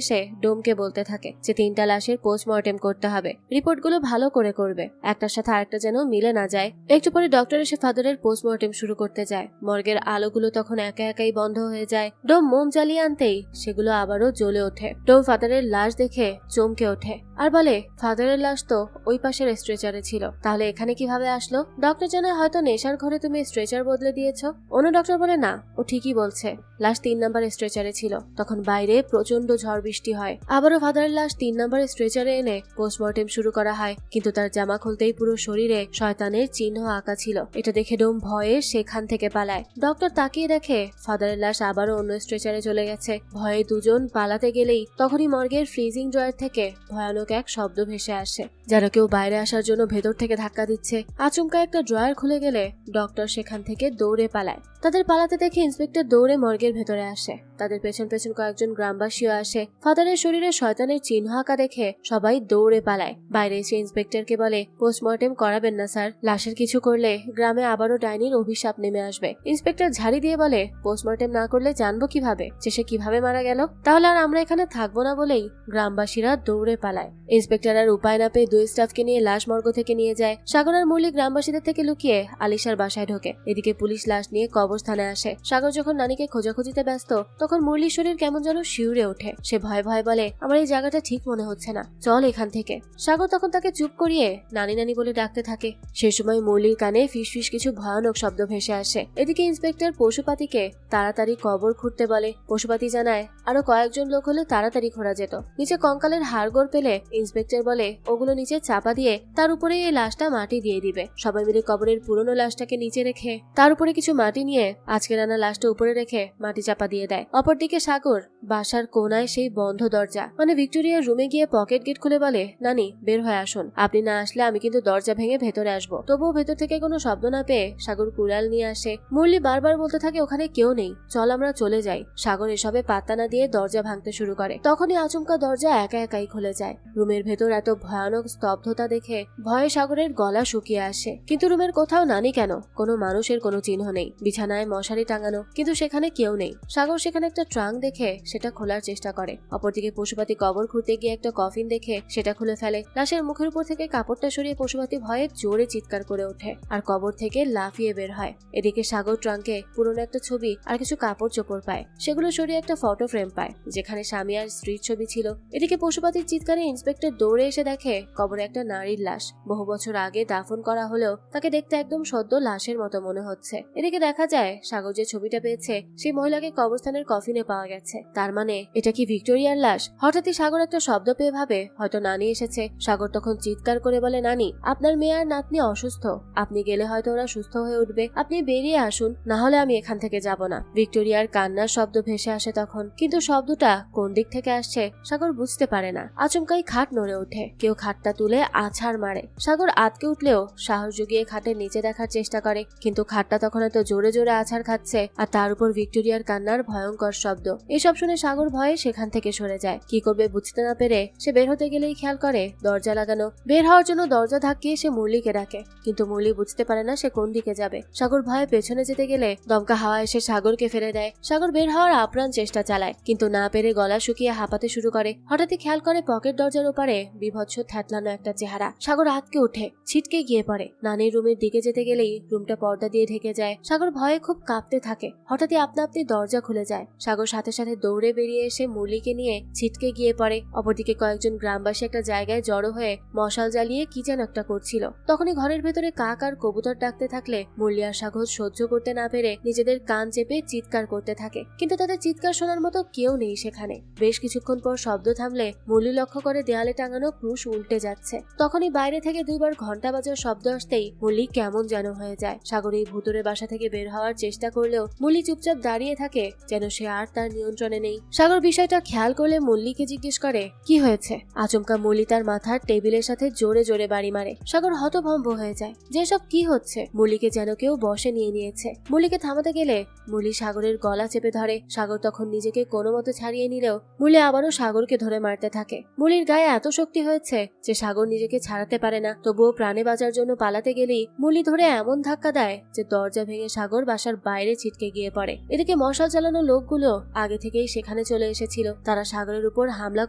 এসে ডোমকে বলতে থাকে যে 3টা লাশের পোস্টমর্টেম করতে হবে, রিপোর্টগুলো ভালো করে করবে, একটার সাথে আরেকটা যেন মিলে না যায়। একটু পরে ডক্টর এসে ফাদারের পোস্টমর্টেম শুরু করতে যায়। মর্গের আলোগুলো তখন একা একাই বন্ধ হয়ে যায়। ডোম মোম জ্বালিয়ে আনতেই সেগুলো আবারও জ্বলে ওঠে। ডোম ফাদারের লাশ দেখে চমকে ওঠে আর বলে, ফাদারের লাশ তো ওই পাশের স্ট্রেচারে ছিল, তাহলে এখানে কিভাবে আসলো? ডক্টর জানায়, হয়তো নেশার ঘরে তুমি স্ট্রেচার বদলে দিয়েছো। অন্য ডক্টর বলে, না, ও ঠিকই বলছে, লাশ 3 নাম্বার স্ট্রেচারে ছিল। তখন বাইরে প্রচন্ড ঝড় বৃষ্টি হয়। আবারও ফাদারের লাশ 3 নাম্বার স্ট্রেচারে এনে পোস্টমর্টেম শুরু করা হয়, কিন্তু তার জামা খুলতেই পুরো শরীরে শয়তানের চিহ্ন আঁকা ছিল। এটা দেখে ডোম ভয়ে সেখান থেকে পালায়। ডক্টর তাকিয়ে দেখে ফাদারের লাশ আবারও অন্য স্ট্রেচারে চলে গেছে। ভয়ে দুজন পালাতে গেলেই তখনই মর্গের ফ্রিজিং ড্রয়ার থেকে ভয়ানক এক শব্দ ভেসে আসে, যেন কেউ বাইরে আসার জন্য ভেতর থেকে ধাক্কা দিচ্ছে। আচমকা একটা ড্রয়ার খুলে গেলে ডক্টর সেখান থেকে দৌড়ে পালায়। তাদের পালাতে দেখে ইন্সপেক্টর দৌড়ে মর্গের ভেতরে আসে। তাদের পেছন পেছন কয়েকজন গ্রামবাসীও আসে। ফাদারের শরীরে শয়তানের চিহ্ন আঁকা দেখে সবাই দৌড়ে পালায়। বাইরে এসে ইন্সপেক্টরকে বলে, পোস্টমর্টেম করাবেন না স্যার, লাশের কিছু করলে গ্রামে আবারও ডাইনির অভিশাপ নেমে আসবে। ইন্সপেক্টর ঝাড়ি দিয়ে বলে, পোস্টমর্টেম না করলে জানবো কিভাবে যে সে কিভাবে মারা গেল? তাহলে আর আমরা এখানে থাকবো না বলেই গ্রামবাসীরা দৌড়ে পালায়। ইন্সপেক্টর আর উপায় না পেয়ে 2 স্টাফকে নিয়ে লাশ মর্গ থেকে নিয়ে যায়। সাগর আর মুরলি গ্রামবাসীদের থেকে লুকিয়ে আলিশার বাসায় ঢোকে। এদিকে পুলিশ লাশ নিয়ে কবরস্থানে আসে। সাগর যখন নানিকে খোঁজাখুঁজিতে ব্যস্ত তখন মুরলির শরীর কেমন যেন শিউরে ওঠে। সে ভয়ে ভয়ে বলে, আমার এই জায়গাটা ঠিক মনে হচ্ছে না, চল এখান থেকে। সাগর তখন তাকে চুপ করিয়ে নানি নানি বলে ডাকতে থাকে। সে সময় মুরলির কানে ফিস ফিস কিছু ভয়ানক শব্দ ভেসে আসে। এদিকে ইন্সপেক্টর পশুপাতিকে তাড়াতাড়ি কবর খুঁড়তে বলে। পশুপাতি জানায়, আরো কয়েকজন লোক হলে তাড়াতাড়ি খোঁড়া যেত। নিচে কঙ্কালের হাড়গোড় পেলে ইন্সপেক্টর বলে, ওগুলো নিচে চাপা দিয়ে তার উপরে এই লাশটা মাটি দিয়ে দিবে। সবাই মিলে কবরের পুরনো লাশটাকে নিচে রেখে তার উপরে কিছু মাটি নিয়ে আজকের আনা লাশটা উপরে রেখে মাটি চাপা দিয়ে দেয়। অপরদিকে সাগর বাসার কোনায় সেই বন্ধ দরজা মানে ভিক্টোরিয়ার রুমে গিয়ে পকেট গেট খুলে বলে, নানি বের হয়ে আসুন, আপনি না আসলে আমি কিন্তু দরজা ভেঙে ভেতরে আসবো। তবুও ভেতর থেকে কোনো শব্দ না পেয়ে সাগর কুড়াল নিয়ে আসে। মুরলি বারবার বলতে থাকে, ওখানে কেউ নেই, চল আমরা চলে যাই। সাগর এসবে পাত্তা না দিয়ে দরজা ভাঙতে শুরু করে। তখনই আচমকা দরজা একা একাই খুলে যায়। রুমের ভেতর এত ভয়ানক স্তব্ধতা দেখে ভয়ে সাগরের গলা শুকিয়ে আসে। কিন্তু রুমের কোথাও নানি কেন, কোনো মানুষের কোনো চিহ্ন নেই। বিছানায় মশারি টাঙানো, কিন্তু সেখানে কেউ নেই। সাগর সেখানে একটা ট্রাঙ্ক দেখে সেটা খোলার চেষ্টা করে। অপরদিকে পশুপাতি কবর খুঁড়তে গিয়ে একটা কফিন দেখে সেটা খুলে ফেলে। লাশের মুখের উপর থেকে কাপড়টা সরিয়ে পশুপাতি ভয়ে জোরে চিৎকার করে ওঠে আর কবর থেকে লাফিয়ে বের হয়। এদিকে সাগর ট্রাঙ্কে পুরনো একটা ছবি আর কিছু কাপড় চোপড় পায়। সেগুলো সরিয়ে একটা ফটো ফ্রেম পায় যেখানে স্বামী আর স্ত্রীর ছবি ছিল। এদিকে পশুপাতির চিৎকারে ইন্সপেক্টর দৌড়ে এসে দেখে কবরে একটা নারীর লাশ। বহু বছর আগে দাফন করা হলেও তাকে দেখতে একদম সদ্য লাশের মতো মনে হচ্ছে। এদিকে দেখা যায় সাগর যে ছবিটা পেয়েছে সেই মহিলাকে কবরস্থানের কফিনে পাওয়া গেছে। তার মানে এটা কি ভিক্টোরিয়ার লাশ? হঠাৎই সাগর একটা শব্দ পেয়ে ভাবে হয়তো নানি এসেছে। সাগর তখন চিৎকার করে বলে, নানি আপনার মেয়ে আর নাতনি অসুস্থ, আপনি গেলে হয়তো ওরা সুস্থ হয়ে উঠবে, আপনি বেরিয়ে আসুন, না হলে আমি এখান থেকে যাব না। ভিক্টোরিয়ার কান্নার শব্দ ভেসে আসে তখন, কিন্তু শব্দটা কোন দিক থেকে আসছে সাগর বুঝতে পারে না। আচমকাই খাট নড়ে ওঠে, কেউ খাটটা তুলে আছাড় মারে। সাগর আটকে উঠলেও সাহস জুগিয়ে খাটের নিচে দেখার চেষ্টা করে, কিন্তু খাটটা তখন এত জোরে জোরে আছাড় খাচ্ছে আর তার উপর ভিক্টোরিয়ার কান্নার ভয়ঙ্কর শব্দ। এসব শুনে শুনে সাগর ভয়ে সেখান থেকে সরে যায়। কি করবে বুঝতে না পেরে সে বের হতে গেলেই খেয়াল করে দরজা লাগানো। বের হওয়ার জন্য দরজা ধাক্কিয়ে সে মুরলিকে ডাকে, কিন্তু মুরলি বুঝতে পারে না সে কোন দিকে যাবে। সাগর ভয়ে পেছনে যেতে গেলে দমকা হাওয়া এসে সাগরকে ফেলে দেয়। সাগর বের হওয়ার আপ্রাণ চেষ্টা চালায়, কিন্তু না পেরে গলা শুকিয়ে হাঁপাতে শুরু করে। হঠাৎই খেয়াল করে পকেট দরজার ওপারে বিভৎস থ্যাতলানো একটা চেহারা। সাগর আঁতকে উঠে ছিটকে গিয়ে পড়ে। নানির রুমের দিকে যেতে গেলেই রুমটা পর্দা দিয়ে ঢেকে যায়। সাগর ভয়ে খুব কাঁপতে থাকে। হঠাৎই আপনা আপনি দরজা খুলে যায়। সাগর সাথে সাথে দৌড়ে বেরিয়ে এসে মুরলিকে নিয়ে ছিটকে গিয়ে পড়ে। অপরদিকে কয়েকজন গ্রামবাসী একটা জায়গায় জড়ো হয়ে মশাল জ্বালিয়ে কি যেন একটা করছিল। তখনই ঘরের ভেতরে কাক আর কবুতর ডাকতে থাকলে মুরলি আর সাগর সহ্য করতে না পেরে নিজেদের কান চেপে চিৎকার করতে থাকে, কিন্তু তাদের চিৎকার শোনার মতো কেউ নেই সেখানে। বেশ কিছুক্ষণ পর শব্দ থামলে মুরলি লক্ষ্য করে দেয়ালে টাঙানো ক্রুশ উল্টে যাচ্ছে। তখনই বাইরে থেকে দুইবার ঘন্টা বাজার শব্দ আসতেই মুরলি কেমন যেন হয়ে যায়। সাগর এই ভুতুরে বাসা থেকে বের হওয়ার চেষ্টা করলেও মুরলি চুপচাপ দাঁড়িয়ে থাকে, যেন সে আর তার নিয়ন্ত্রণে নেই। সাগর বিষয়টা খেয়াল করলে মুরলিকে জিজ্ঞেস করে, কি হয়েছে? আচমকা মুরলি তার মাথার টেবিলের সাথে জোরে জোরে বাড়ি মারে। সাগর হতভম্ব হয়ে যায়, যে সব কি হচ্ছে। মুরলিকে যেন কেউ বশে নিয়ে নিয়েছে। মুরলিকে থামাতে গেলে মুরলি সাগরের গলা চেপে ধরে। সাগর তখন নিজেকে কোনো মতো ছাড়িয়ে নিলেও মুরলি আবারও সাগরকে ধরে মারতে থাকে। মুরলির গায়ে এত শক্তি হয়েছে যে সাগর নিজেকে ছাড়াতে পারে না। তবুও প্রাণে বাঁচার জন্য পালাতে গেলেই মুরলি ধরে এমন ধাক্কা দেয় যে দরজা ভেঙে সাগর বাসার বাইরে ছিটকে গিয়ে পড়ে। এদিকে মশাল চালানো লোকগুলো আগে থেকেই সেখানে চলে এসেছিল। তারা সাগরের উপর হামলা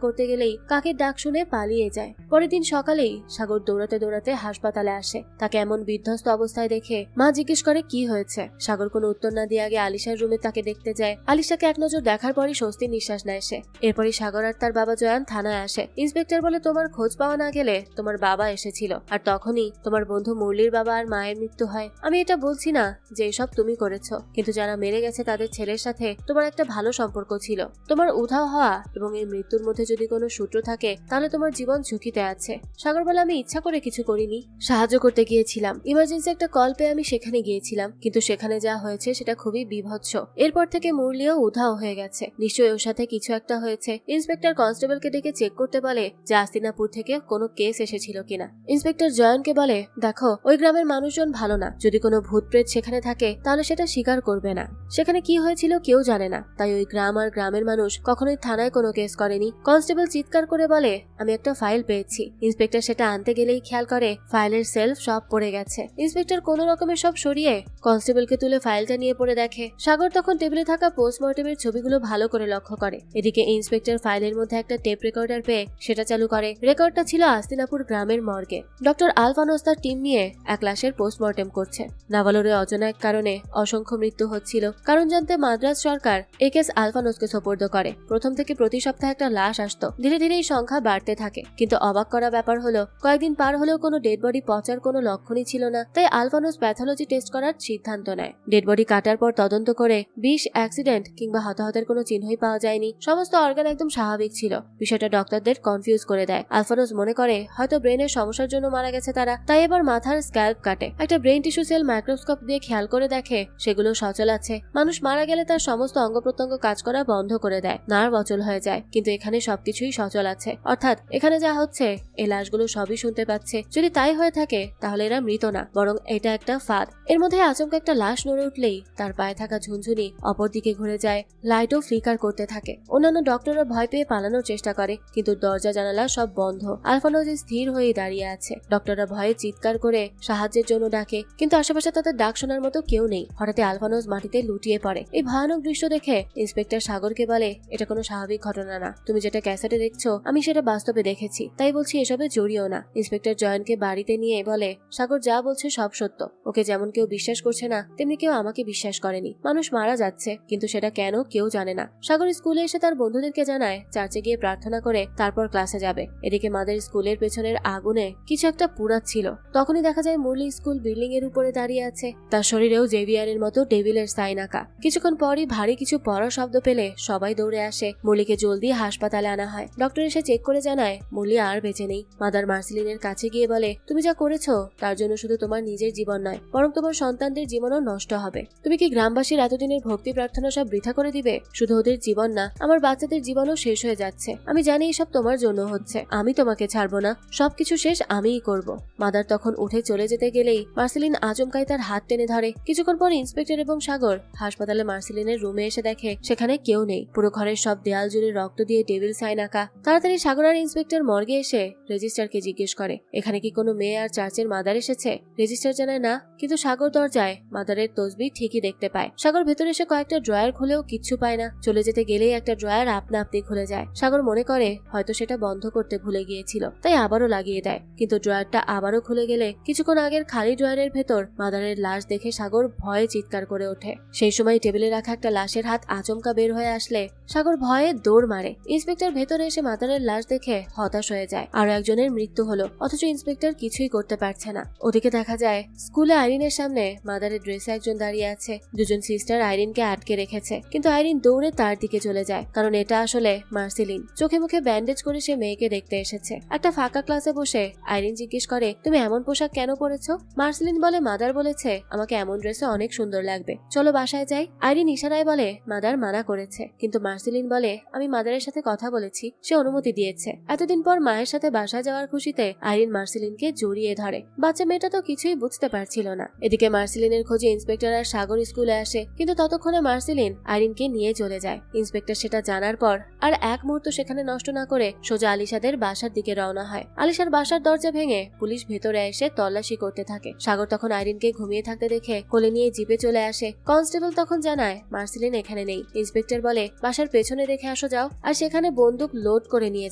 করতে গেলেই কাকের ডাক শুনে পালিয়ে যায়। পরের দিন সকালেই সাগর দৌড়াতে দৌড়াতে হাসপাতালে আসে। তাকে এমন বিধ্বস্ত অবস্থায় দেখে মা জিজ্ঞেস করে কি হয়েছে। সাগর কোনো উত্তর না দিয়ে আগে আলিশার রুমে তাকে দেখতে যায়। আলিশাকে এক নজর দেখার পরই স্বস্তির নিঃশ্বাস নেয় সে। এরপরই সাগর আর তার বাবা জয়ান থানায় আসে। ইন্সপেক্টর বলে, তোমার খোঁজ পাওয়া না গেলে তোমার বাবা এসেছিল, আর তখনই তোমার বন্ধু মুরলির বাবা আর মায়ের মৃত্যু হয়। আমি এটা বলছি না যে এসব তুমি করেছো, কিন্তু যারা মেরে গেছে তাদের ছেলের সাথে তোমার একটা ভালো সম্পর্ক ছিল। তোমার উধাও হওয়া এবং এই মৃত্যুর মধ্যে যদি কোনো সূত্র থাকে তাহলে তোমার জীবন ঝুঁকিতে আছে। সাগর বলে, আমি ইচ্ছা করে কিছু করিনি, সাহায্য করতে গিয়েছিলাম। ইমার্জেন্সি একটা কল পেয়ে আমি সেখানে গিয়েছিলাম, কিন্তু সেখানে যা হয়েছে সেটা খুবই বিভৎস। এরপর থেকে মুরলিও উধাও হয়ে গেছে। নিশ্চয়ই ওর সাথে কিছু একটা হয়েছে। ইন্সপেক্টর কনস্টেবলকে ডেকে চেক করতে বলে যে আস্তিনাপুর থেকে কোনো কেস এসেছিল কিনা। ইন্সপেক্টর জয়নকে বলে, দেখো ওই গ্রামের মানুষজন ভালো না, যদি কোনো ভূত প্রেত সেখানে থাকে তাহলে সেটা স্বীকার করবে না। সেখানে কি হয়েছিল কেউ জানে না, তাই ওই গ্রাম আর গ্রামের মানুষ কখনোই থানায় কোনো কেস করেনি। কনস্টেবল চিৎকার করে বলে, আমি একটা ফাইল পেয়েছি। ইন্সপেক্টর সেটা আনতে গেলেই খেয়াল করে ফাইলের সেলফ সব পড়ে গেছে। ইন্সপেক্টর কোনো রকমের সব সরিয়ে কনস্টেবলকে তুলে ফাইলটা নিয়ে পড়ে দেখে। সাগর তখন টেবিলে থাকা পোস্টমর্টেমের ছবিগুলো ভালো করে লক্ষ্য করে। এদিকে ইন্সপেক্টর ফাইলের মধ্যে একটা টেপ রেকর্ডার পেয়ে সেটা চালু করে। রেকর্ডটা ছিল আস্তিনাপুর গ্রামের মর্গে। ডক্টর আলফানোস তার টিম নিয়ে এক লাশের পোস্টমর্টেম করছে। নাভালোরে অজানা এক কারণে অসংখ্য মৃত্যু হচ্ছিল। কারণ জানতে মাদ্রাজ সরকার এই কেস আলফানোসকে সোপর্দ করে। প্রথম থেকে প্রতি সপ্তাহে একটা লাশ আসতো। ধীরে ধীরে এই সংখ্যা বাড়তে থাকে। কিন্তু অবাক করা ব্যাপার হলো কয়েকদিন পার হলেও কোনো ডেড বডি পচার কোনো লক্ষণই ছিল না। তাই আলফানোস প্যাথোলজি টেস্ট করার সিদ্ধান্ত নেয়। ডেড বডি কাটার পর তদন্ত করে বিষ, অ্যাক্সিডেন্ট কিংবা হতাহতের কোনো চিহ্নই পাওয়া যায়নি। সমস্ত অর্গান একদম স্বাভাবিক ছিল। বিষয়টা ডক্টরদের কনফিউজ করে দেয়। আলফানোস মনে করে হয়তো ব্রেনের সমস্যার জন্য মারা গেছে তারা, তাই এবার মাথার স্ক্যাল্প কাটে। একটা ব্রেন টিস্যু সেল মাইক্রোস্কোপ দিয়ে খেয়াল করে দেখে সেগুলো সচল আছে। মানুষ মারা গেলে তার সমস্ত অঙ্গ প্রত্যঙ্গ কাজ করা বন্ধ করে দেয়, নার্ভ অচল হয়ে যায়। কিন্তু এখানে সবকিছুই সচল আছে, অর্থাৎ এখানে যা হচ্ছে এই লাশগুলো সবই শুনতে পাচ্ছে। যদি তাই হয়ে থাকে তাহলে এরা মৃত না, বরং এটা একটা ফাঁদ। এর মধ্যে আচমকা একটা লাশ নড়ে উঠলেই তার পায়ে থাকা ঝুনঝুনি অপর দিকে ঘুরে যায়। লাইটও ফ্লিকার করতে থাকে। অন্যান্য ডক্টররা ভয় পেয়ে পালানোর চেষ্টা করে, কিন্তু দরজা জানালা সব বন্ধ। আলফানোজ স্থির হয়ে দাঁড়িয়ে আছে। ডক্টররা ভয়ে চিৎকার করে সাহায্যের জন্য ডাকে, কিন্তু আশেপাশে তাদের ডাক শোনার মতো কেউ নেই। হঠাৎ আলফানোজ মাটিতে লুটিয়ে পড়ে। এই ভয়ানক দৃশ্য দেখে ইন্সপেক্টর সাগরকে বলে, এটা কোনো স্বাভাবিক ঘটনা না। তুমি যেটা ক্যাসেটে দেখছো আমি সেটা বাস্তবে দেখেছি, তাই বলছি এসবে জড়িও না। ইন্সপেক্টর জয়নকে বাড়িতে নিয়ে বলে, সাগর যা বলছে সব সত্য। ওকে যেমন কেউ বিশ্বাস করছে না, তেমনি কেউ আমাকে বিশ্বাস করেনি। মানুষ মারা যাচ্ছে, কিন্তু সেটা কেন কেউ জানে না। সাগর স্কুলে এসে তার বন্ধুদেরকে জানায় চার্চে গিয়ে প্রার্থনা করে তারপর ক্লাসে যাবে। এদিকে মাদের স্কুলের পেছনের আগুনে কিছু একটা পুড়াচ্ছিল। তখনই দেখা যায় মুরলি স্কুল বিল্ডিং এর উপরে দাঁড়িয়ে আছে। তার শরীরেও জেভিয়ারের মতো ডেভিলের সাইন আঁকা। কিছুক্ষণ পরই ভারী কিছু পড়া শব্দ পেলে সবাই দৌড়ে আসে। মুরলিকে জলদি হাসপাতালে আনা হয়। ডক্টর এসে চেক করে জানায় মুরলি আর বেঁচে নেই। মাদার মার্সিলিনের কাছে গিয়ে বলে, তুমি যা করেছো তার জন্য শুধু তোমার নিজের জীবন নয়, বরং তোমার সন্তানদের জীবনও নষ্ট হবে। তুমি কি গ্রামবাসীর এতদিনের ভক্তি প্রার্থনা সব বৃথা করে দিবে? শুধু ওদের জীবন না, আমার বাচ্চাদের জীবনও শেষ হয়ে যাচ্ছে। আমি জানি এসব তোমার জন্য হচ্ছে। আমি তোমাকে ছাড়বো না, সবকিছু শেষ আমিই করব। মাদার তখন উঠে চলে যেতে গেলেই মার্সিলিন আচমকাই তার হাত টেনে ধরে। কিছুক্ষণ পর ইন্সপেক্টর এবং সাগর হাসপাতালে মার্সিলিনের রুমে এসে দেখে সেখানে কেউ নেই। পুরো ঘরের সব দেয়াল জুড়ে রক্ত দিয়ে ডেভিল সাইন আঁকা। তাড়াতাড়ি সাগর আর ইন্সপেক্টর মর্গে এসে রেজিস্টারকে জিজ্ঞেস করে, এখানে কি কোনো মেয়ে আর চার্চের মাদার এসেছে? রেজিস্টার জানায় না, কিন্তু সাগর দরজায় মাদারের তসবিহ ঠিকই দেখতে পায়। সাগর ভেতরে এসে কয়েকটা ড্রয়ার খুলেও কিচ্ছু পায় না। চলে যেতে গেলেই একটা ড্রয়ার আপনা আপনি খুলে যায়। সাগর মনে করে হয়তো সেটা বন্ধ করতে ভুলে গিয়েছিল, তাই আবারও লাগিয়ে দেয়। কিন্তু ড্রয়ারটা আবারও খুলে গেলে কিছুক্ষণ আগের খালি ড্রয়ারের ভেতর মাদারের লাশ দেখে সাগর ভয়ে চিৎকার করে ওঠে। সেই সময় টেবিলে রাখা একটা লাশের হাত আচমকা বের হয়ে আসলে সাগর ভয়ে দৌড় মারে। ইন্সপেক্টর ভেতরে এসে মাদারের লাশ দেখে হতাশ হয়ে যায়। আরো একজনের মৃত্যু হলো, অথচ ইন্সপেক্টর কিছুই করতে পারছে না। ওদিকে দেখা যায় স্কুলে আইরিনের সামনে মাদারের ড্রেসে একজন দাঁড়িয়ে আছে। দুজন সিস্টার আইরিনকে আটকে রেখেছে, কিন্তু আইরিন দৌড়ে তার দিকে চলে যায়, কারণ এটা আসলে মার্সিলিন। চোখে মুখে ব্যান্ডেজ করে সে মেয়েকে দেখতে এসেছে। একটা ফাঁকা ক্লাসে বসে আইরিন জিজ্ঞেস করে, তুমি এমন পোশাক কেন পরেছো? মার্সিলিন বলে, মাদার বলেছে আমাকে এমন ড্রেসে অনেক সুন্দর লাগবে, চলো বাসায় যাই। আইরিন ইশারায় বলে মাদার মানা করেছে, কিন্তু মার্সিলিন বলে আমি মাদারের সাথে কথা বলেছি, সে অনুমতি দিয়েছে। এতদিন পর মায়ের সাথে বাসায় যাওয়ার খুশিতে আইরিন মার্সিলিনকে জড়িয়ে ধরে। বাচ্চা মেয়েটা তো কিছুই বুঝতে পারছিল না। এদিকে মার্সিলিনের খোঁজে ইন্সপেক্টর আর সাগর স্কুলে আসে, কিন্তু ততক্ষণে মার্সিলিন আইরিনকে নিয়ে চলে যায়। ইন্সপেক্টর সেটা জানার পর আর এক মুহূর্ত সেখানে নষ্ট না করে সোজা আলিশাদের বাসার দিকে রওনা হয়। আলিশার বাসার দরজা ভেঙে পুলিশ ভেতরে এসে তল্লাশি করতে থাকে। সাগর তখন আইরিনকে ঘুমিয়ে থাকতে দেখে কোলে নিয়ে জিপে চলে আসে। কনস্টেবল তখন জানায় মার্সিলিন এখানে নেই। ইন্সপেক্টর বলে বাসার পেছনে রেখে আসো যাও, আর সেখানে বন্দুক লোড করে নিয়ে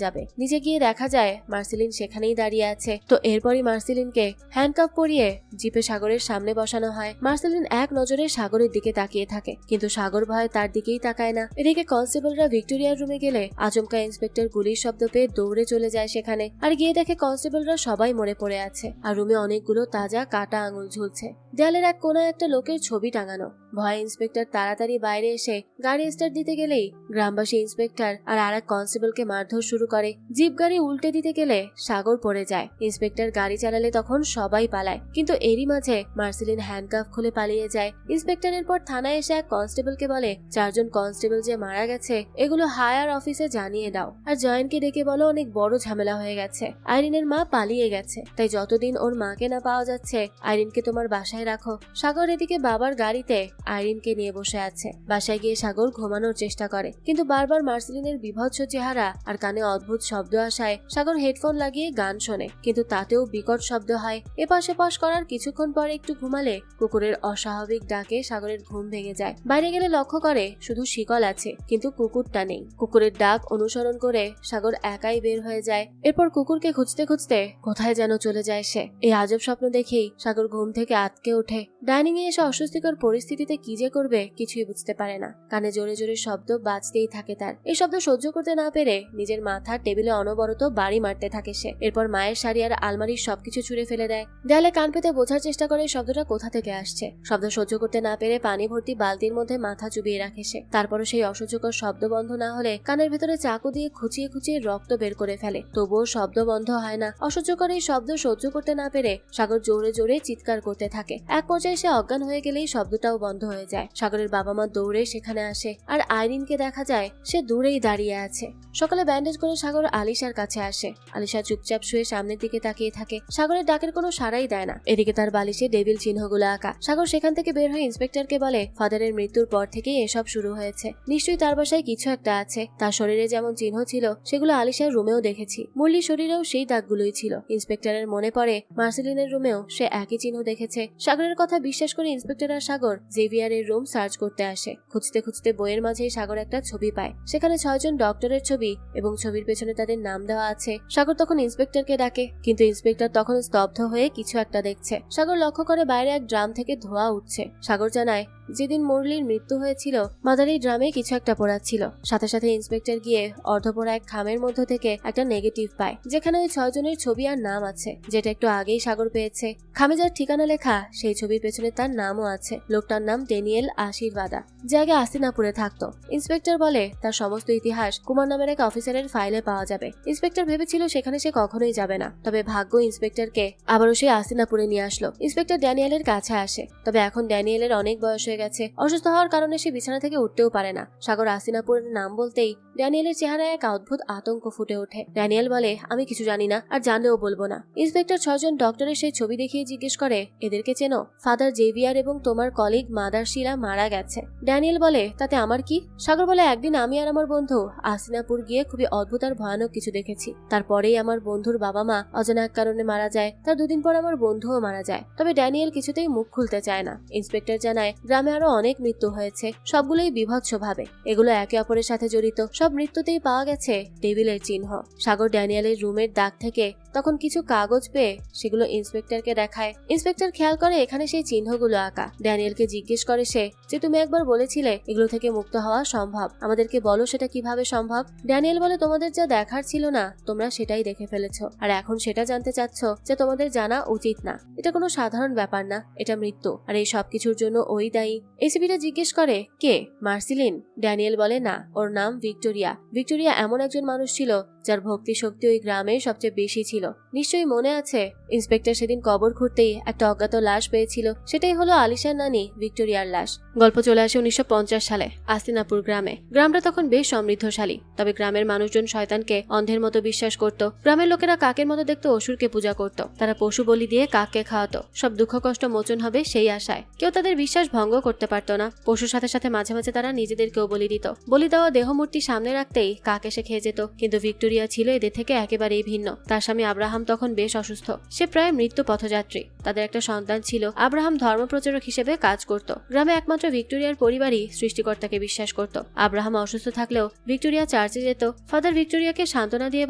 যাবে। নিচে গিয়ে দেখা যায় মার্সিলিন সেখানেই দাঁড়িয়ে আছে। তো এরপরই মার্সিলিনকে হ্যান্ডকাফ পরিয়ে জিপে সাগরের সামনে বসানো হয়। মার্সিলিন এক নজরে সাগরের দিকে তাকিয়ে থাকে, কিন্তু সাগর ভয় তার দিকেই তাকায় না। এদিকে কনস্টেবলরা ভিক্টোরিয়ার রুমে গেলে আচমকা ইন্সপেক্টর গুলির শব্দ পেয়ে দৌড়ে চলে যায় সেখানে, আর গিয়ে দেখে কনস্টেবলরা সবাই মরে পড়ে আছে, আর রুমে অনেকগুলো তাজা কাটা আঙুল ঝুলছে। দেয়ালের এক কোনায় একটা লোকের ছবি টাঙানো। ভয় ইন্সপেক্টর তাড়াতাড়ি বাইরে এসে গাড়ি স্টার্ট দিতে গেলেই গ্রামবাসী ইন্সপেক্টর আর আরেক কনস্টেবলকে মারধর শুরু করে। জিপ গাড়ি উল্টে দিতে গেলে সাগর পড়ে যায়। ইন্সপেক্টর গাড়ি চালালে তখন সবাই পালায়, কিন্তু এরই মাঝে মার্সিলিন হ্যান্ডকাফ খুলে পালিয়ে যায়। ইন্সপেক্টরের পর থানায় এসে এক কনস্টেবলকে বলে, 4 জন কনস্টেবল যে মারা গেছে এগুলো হায়ার অফিসে জানিয়ে দাও, আর জয়েন্টকে ডেকে বলো অনেক বড় ঝামেলা হয়ে গেছে। আইরিনের মা পালিয়ে গেছে, তাই যতদিন ওর মাকে না পাওয়া যাচ্ছে আইরিনকে তোমার বাসায় রাখো। সাগর এদিকে বাবার গাড়িতে আইরিনকে নিয়ে বসে আছে। বাসায় গিয়ে সাগর ঘুমানোর চেষ্টা করে, কিন্তু বারবার মার্সিলিনের বিভৎস চেহারা আর কানে অদ্ভুত শব্দ আসায় সাগর হেডফোন লাগিয়ে গান শোনে, কিন্তু তাতেও বিকট শব্দ হয়। এপাশ এপাশ করার কিছুক্ষণ পরে একটু ঘুমালে কুকুরের অস্বাভাবিক ডাকে সাগরের ঘুম ভেঙে যায়। বাইরে গেলে লক্ষ্য করে শুধু শিকল আছে, কিন্তু কুকুরটা নেই। কুকুরের ডাক অনুসরণ করে সাগর একাই বের হয়ে যায়। এরপর কুকুরকে খুঁজতে খুঁজতে কোথায় যেন চলে যায় সে। এই আজব স্বপ্ন দেখেই সাগর ঘুম থেকে আটকে ওঠে। ডাইনিং এ এসে অস্বস্তিকর পরিস্থিতিতে কি যে করবে কিছুই বুঝতে পারে না। কানে জোরে জোরে শব্দ বাজতেই থাকে তার। এই শব্দ সহ্য করতে না পেরে নিজের মাথা টেবিলে অনবরত বাড়ি মারতে থাকে সে। এরপর মায়ের শাড়ি আর আলমারির সবকিছু ছুঁড়ে ফেলে দেয়। দেয়ালে কান পেতে বোঝার চেষ্টা করে শব্দটা কোথা থেকে আসছে। শব্দ সহ্য করতে না পেরে পানি ভর্তি বালতির মধ্যে মাথা চুবিয়ে রাখে সে। তারপরও সেই অসহ্যকর শব্দ বন্ধ না হলে কানের ভেতরে চাকু দিয়ে খুঁচিয়ে খুঁচিয়ে রক্ত বের করে ফেলে, তবুও শব্দ বন্ধ হয় না। অসহ্যকর এই শব্দ সহ্য করতে না পেরে সাগর জোরে জোরে চিৎকার করতে থাকে। এক পর্যায়ে সে অজ্ঞান হয়ে গেলেই শব্দটাও বন্ধ হয়ে যায়। সাগরের বাবা মা দৌড়ে সেখানে আসে, আর আইরিনকে দেখা যায় সে দূরেই দাঁড়িয়ে আছে। সকালে ব্যান্ডেজ করে সাগর আলিশার কাছে আসে। আলিশা চুপচাপ শুয়ে সামনের দিকে তাকিয়ে থাকে। সাগরের ডাকের কোনো সাড়াই দেয় না। এদিকে তার বালিশে ডেভিল চিহ্নগুলো আঁকা। সাগর সেখান থেকে বের হয়ে ইন্সপেক্টরকে বলে, ফাদারের মৃত্যুর পর থেকেই এসব শুরু হয়েছে। নিশ্চয়ই তার বাসায় কিছু একটা আছে। তার শরীরে যেমন চিহ্ন ছিল সেগুলো আলিশার রুমেও দেখেছি। মুরলির শরীরেও সেই দাগগুলোই ছিল। ইন্সপেক্টরের মনে পড়ে মার্সিলিনের রুমেও সে একই চিহ্ন দেখেছে। সাগরের কথা বিশ্বাস করে ইন্সপেক্টর আর সাগর জেভিয়ারের রুম সার্চ করতে আসে। খুঁজতে খুঁজতে বইয়ের মাঝেই সাগর একটা ছবি পায়। সেখানে 6 জন ডক্টরের ছবি এবং ছবির পেছনে তাদের নাম দেওয়া আছে। সাগর তখন ইন্সপেক্টরকে ডাকে, কিন্তু ইন্সপেক্টর তখন স্তব্ধ হয়ে কিছু একটা দেখছে। সাগর লক্ষ্য করে বাইরে এক ড্রাম থেকে ধোঁয়া উঠছে। সাগর জানায় যেদিন মুরলির মৃত্যু হয়েছিল মাদার এই ড্রামে কিছু একটা পোড়াচ্ছিল। সাথে সাথে ইন্সপেক্টর গিয়ে অর্ধপোড়া এক খামের মধ্য থেকে একটা নেগেটিভ পায়, যেখানে ওই 6 জনের ছবি আর নাম আছে, যেটা একটু আগেই সাগর পেয়েছে। খামে যার ঠিকানা লেখা সেই ছবির পেছনে তার নামও আছে। লোকটার নাম ড্যানিয়েল আশীর্বাদা, যে আগে আস্তিনাপুরে থাকতো। ইন্সপেক্টর বলে তার সমস্ত ইতিহাস কুমার নামের এক অফিসারের ফাইলে পাওয়া যাবে। ইন্সপেক্টর ভেবেছিল সেখানে সে কখনোই যাবে না, তবে ভাগ্য ইন্সপেক্টরকে আবারও সেই আস্তিনাপুরে নিয়ে আসলো। ইন্সপেক্টর ড্যানিয়েলের কাছে আসে, তবে এখন ড্যানিয়েলের অনেক বয়স হয়ে হয়ে গেছে। অসুস্থ হওয়ার কারণে সে বিছানা থেকে উঠতেও পারে না। সাগর আস্তিনাপুরের নাম বলতেই ড্যানিয়েলের চেহারায় এক অদ্ভুত আতঙ্ক ফুটে ওঠে। ড্যানিয়েল বলে, আমি কিছু জানি না, আর জানলেও বলবো না। ইন্সপেক্টর 6 জন ডক্টরের সেই ছবি দেখিয়ে জিজ্ঞেস করে, এদেরকে চেনো? ফাদার জেভিয়ার এবং তোমার কলিগ মাদার শিলা মারা গেছে। ড্যানিয়েল বলে, তাতে আমার কি? সাগর বলে, একদিন আমি আর আমার বন্ধু আস্তিনাপুর গিয়ে খুবই অদ্ভুত আর ভয়ানক কিছু দেখেছি। তারপরেই আমার বন্ধুর বাবা মা অজানা এক কারণে মারা যায়। তার 2 দিন পর আমার বন্ধুও মারা যায়। তবে ড্যানিয়েল কিছুতেই মুখ খুলতে চায় না। ইন্সপেক্টর জানায়, গ্রামে আরো অনেক মৃত্যু হয়েছে, সবগুলোই বিভৎসভাবে। এগুলো একে অপরের সাথে জড়িত। সব মৃত্যুতেই পাওয়া গেছে টেবিলের চিহ্ন। সাগর ড্যানিয়েলের রুমের দাগ থেকে তখন কিছু কাগজ পেয়ে সেগুলো ইন্সপেক্টরকে দেখায়। ইন্সপেক্টর খেয়াল করে এখানে সেই চিহ্নগুলো আঁকা। ড্যানিয়েলকে জিজ্ঞেস করে সে যে, তুমি একবার বলেছিলে এগুলো থেকে মুক্ত হওয়া সম্ভব, আমাদেরকে বলো সেটা কিভাবে সম্ভব। ড্যানিয়েল বলে, তোমাদের যা দেখার ছিল না তোমরা সেটাই দেখে ফেলেছো, আর এখন সেটা জানতে চাচ্ছ যে তোমাদের জানা উচিত না। এটা কোনো সাধারণ ব্যাপার না, এটা মৃত্যু, আর এই সবকিছুর জন্য ওই দায়ী। এসিপিটা জিজ্ঞেস করে, কে? মার্সিলিন? ড্যানিয়েল বলে, না, ওর নাম ভিক্টোরিয়া। ভিক্টোরিয়া এমন একজন মানুষ ছিল যার ভক্তি শক্তি ওই গ্রামে সবচেয়ে বেশি ছিল। নিশ্চয়ই মনে আছে, ইন্সপেক্টর সেদিন কবর খুঁড়তেই একটা অজ্ঞাত লাশ পেয়েছিল। সেটাই হলো আলিশার নানি ভিক্টোরিয়ার লাশ। গল্প চলে আসে 1950 সালে আস্তিনাপুর গ্রামে। গ্রামটা তখন বেশ সমৃদ্ধশালী, তবে গ্রামের মানুষজন শয়তানকে অন্ধের মতো বিশ্বাস করত। গ্রামের লোকেরা কাকের মতো দেখতো, অসুরকে পূজা করত। তারা পশু বলি দিয়ে কাককে খাওয়াতো, সব দুঃখ কষ্ট মোচন হবে সেই আশায়। কেউ তাদের বিশ্বাস ভঙ্গ করতে পারত না। পশুর সাথে সাথে মাঝে মাঝে তারা নিজেদেরকেও বলি দিত। বলি দেওয়া দেহমূর্তি সামনে রাখতেই কাক এসে খেয়ে যেত। কিন্তু ভিক্টোরিয়া ছিল এদের থেকে একেবারেই ভিন্ন। তার স্বামী আব্রাহাম তখন বেশ অসুস্থ, সে প্রায় মৃত্যু পথযাত্রী। তাদের একটা সন্তান ছিল। আব্রাহাম ধর্মপ্রচারক হিসেবে কাজ করত। গ্রামে একমাত্র ভিক্টোরিয়ার পরিবারই সৃষ্টিকর্তাকে বিশ্বাস করত। আব্রাহাম অসুস্থ থাকলেও ভিক্টোরিয়া চার্চে যেত। ফাদার ভিক্টোরিয়াকে সান্ত্বনা দিয়ে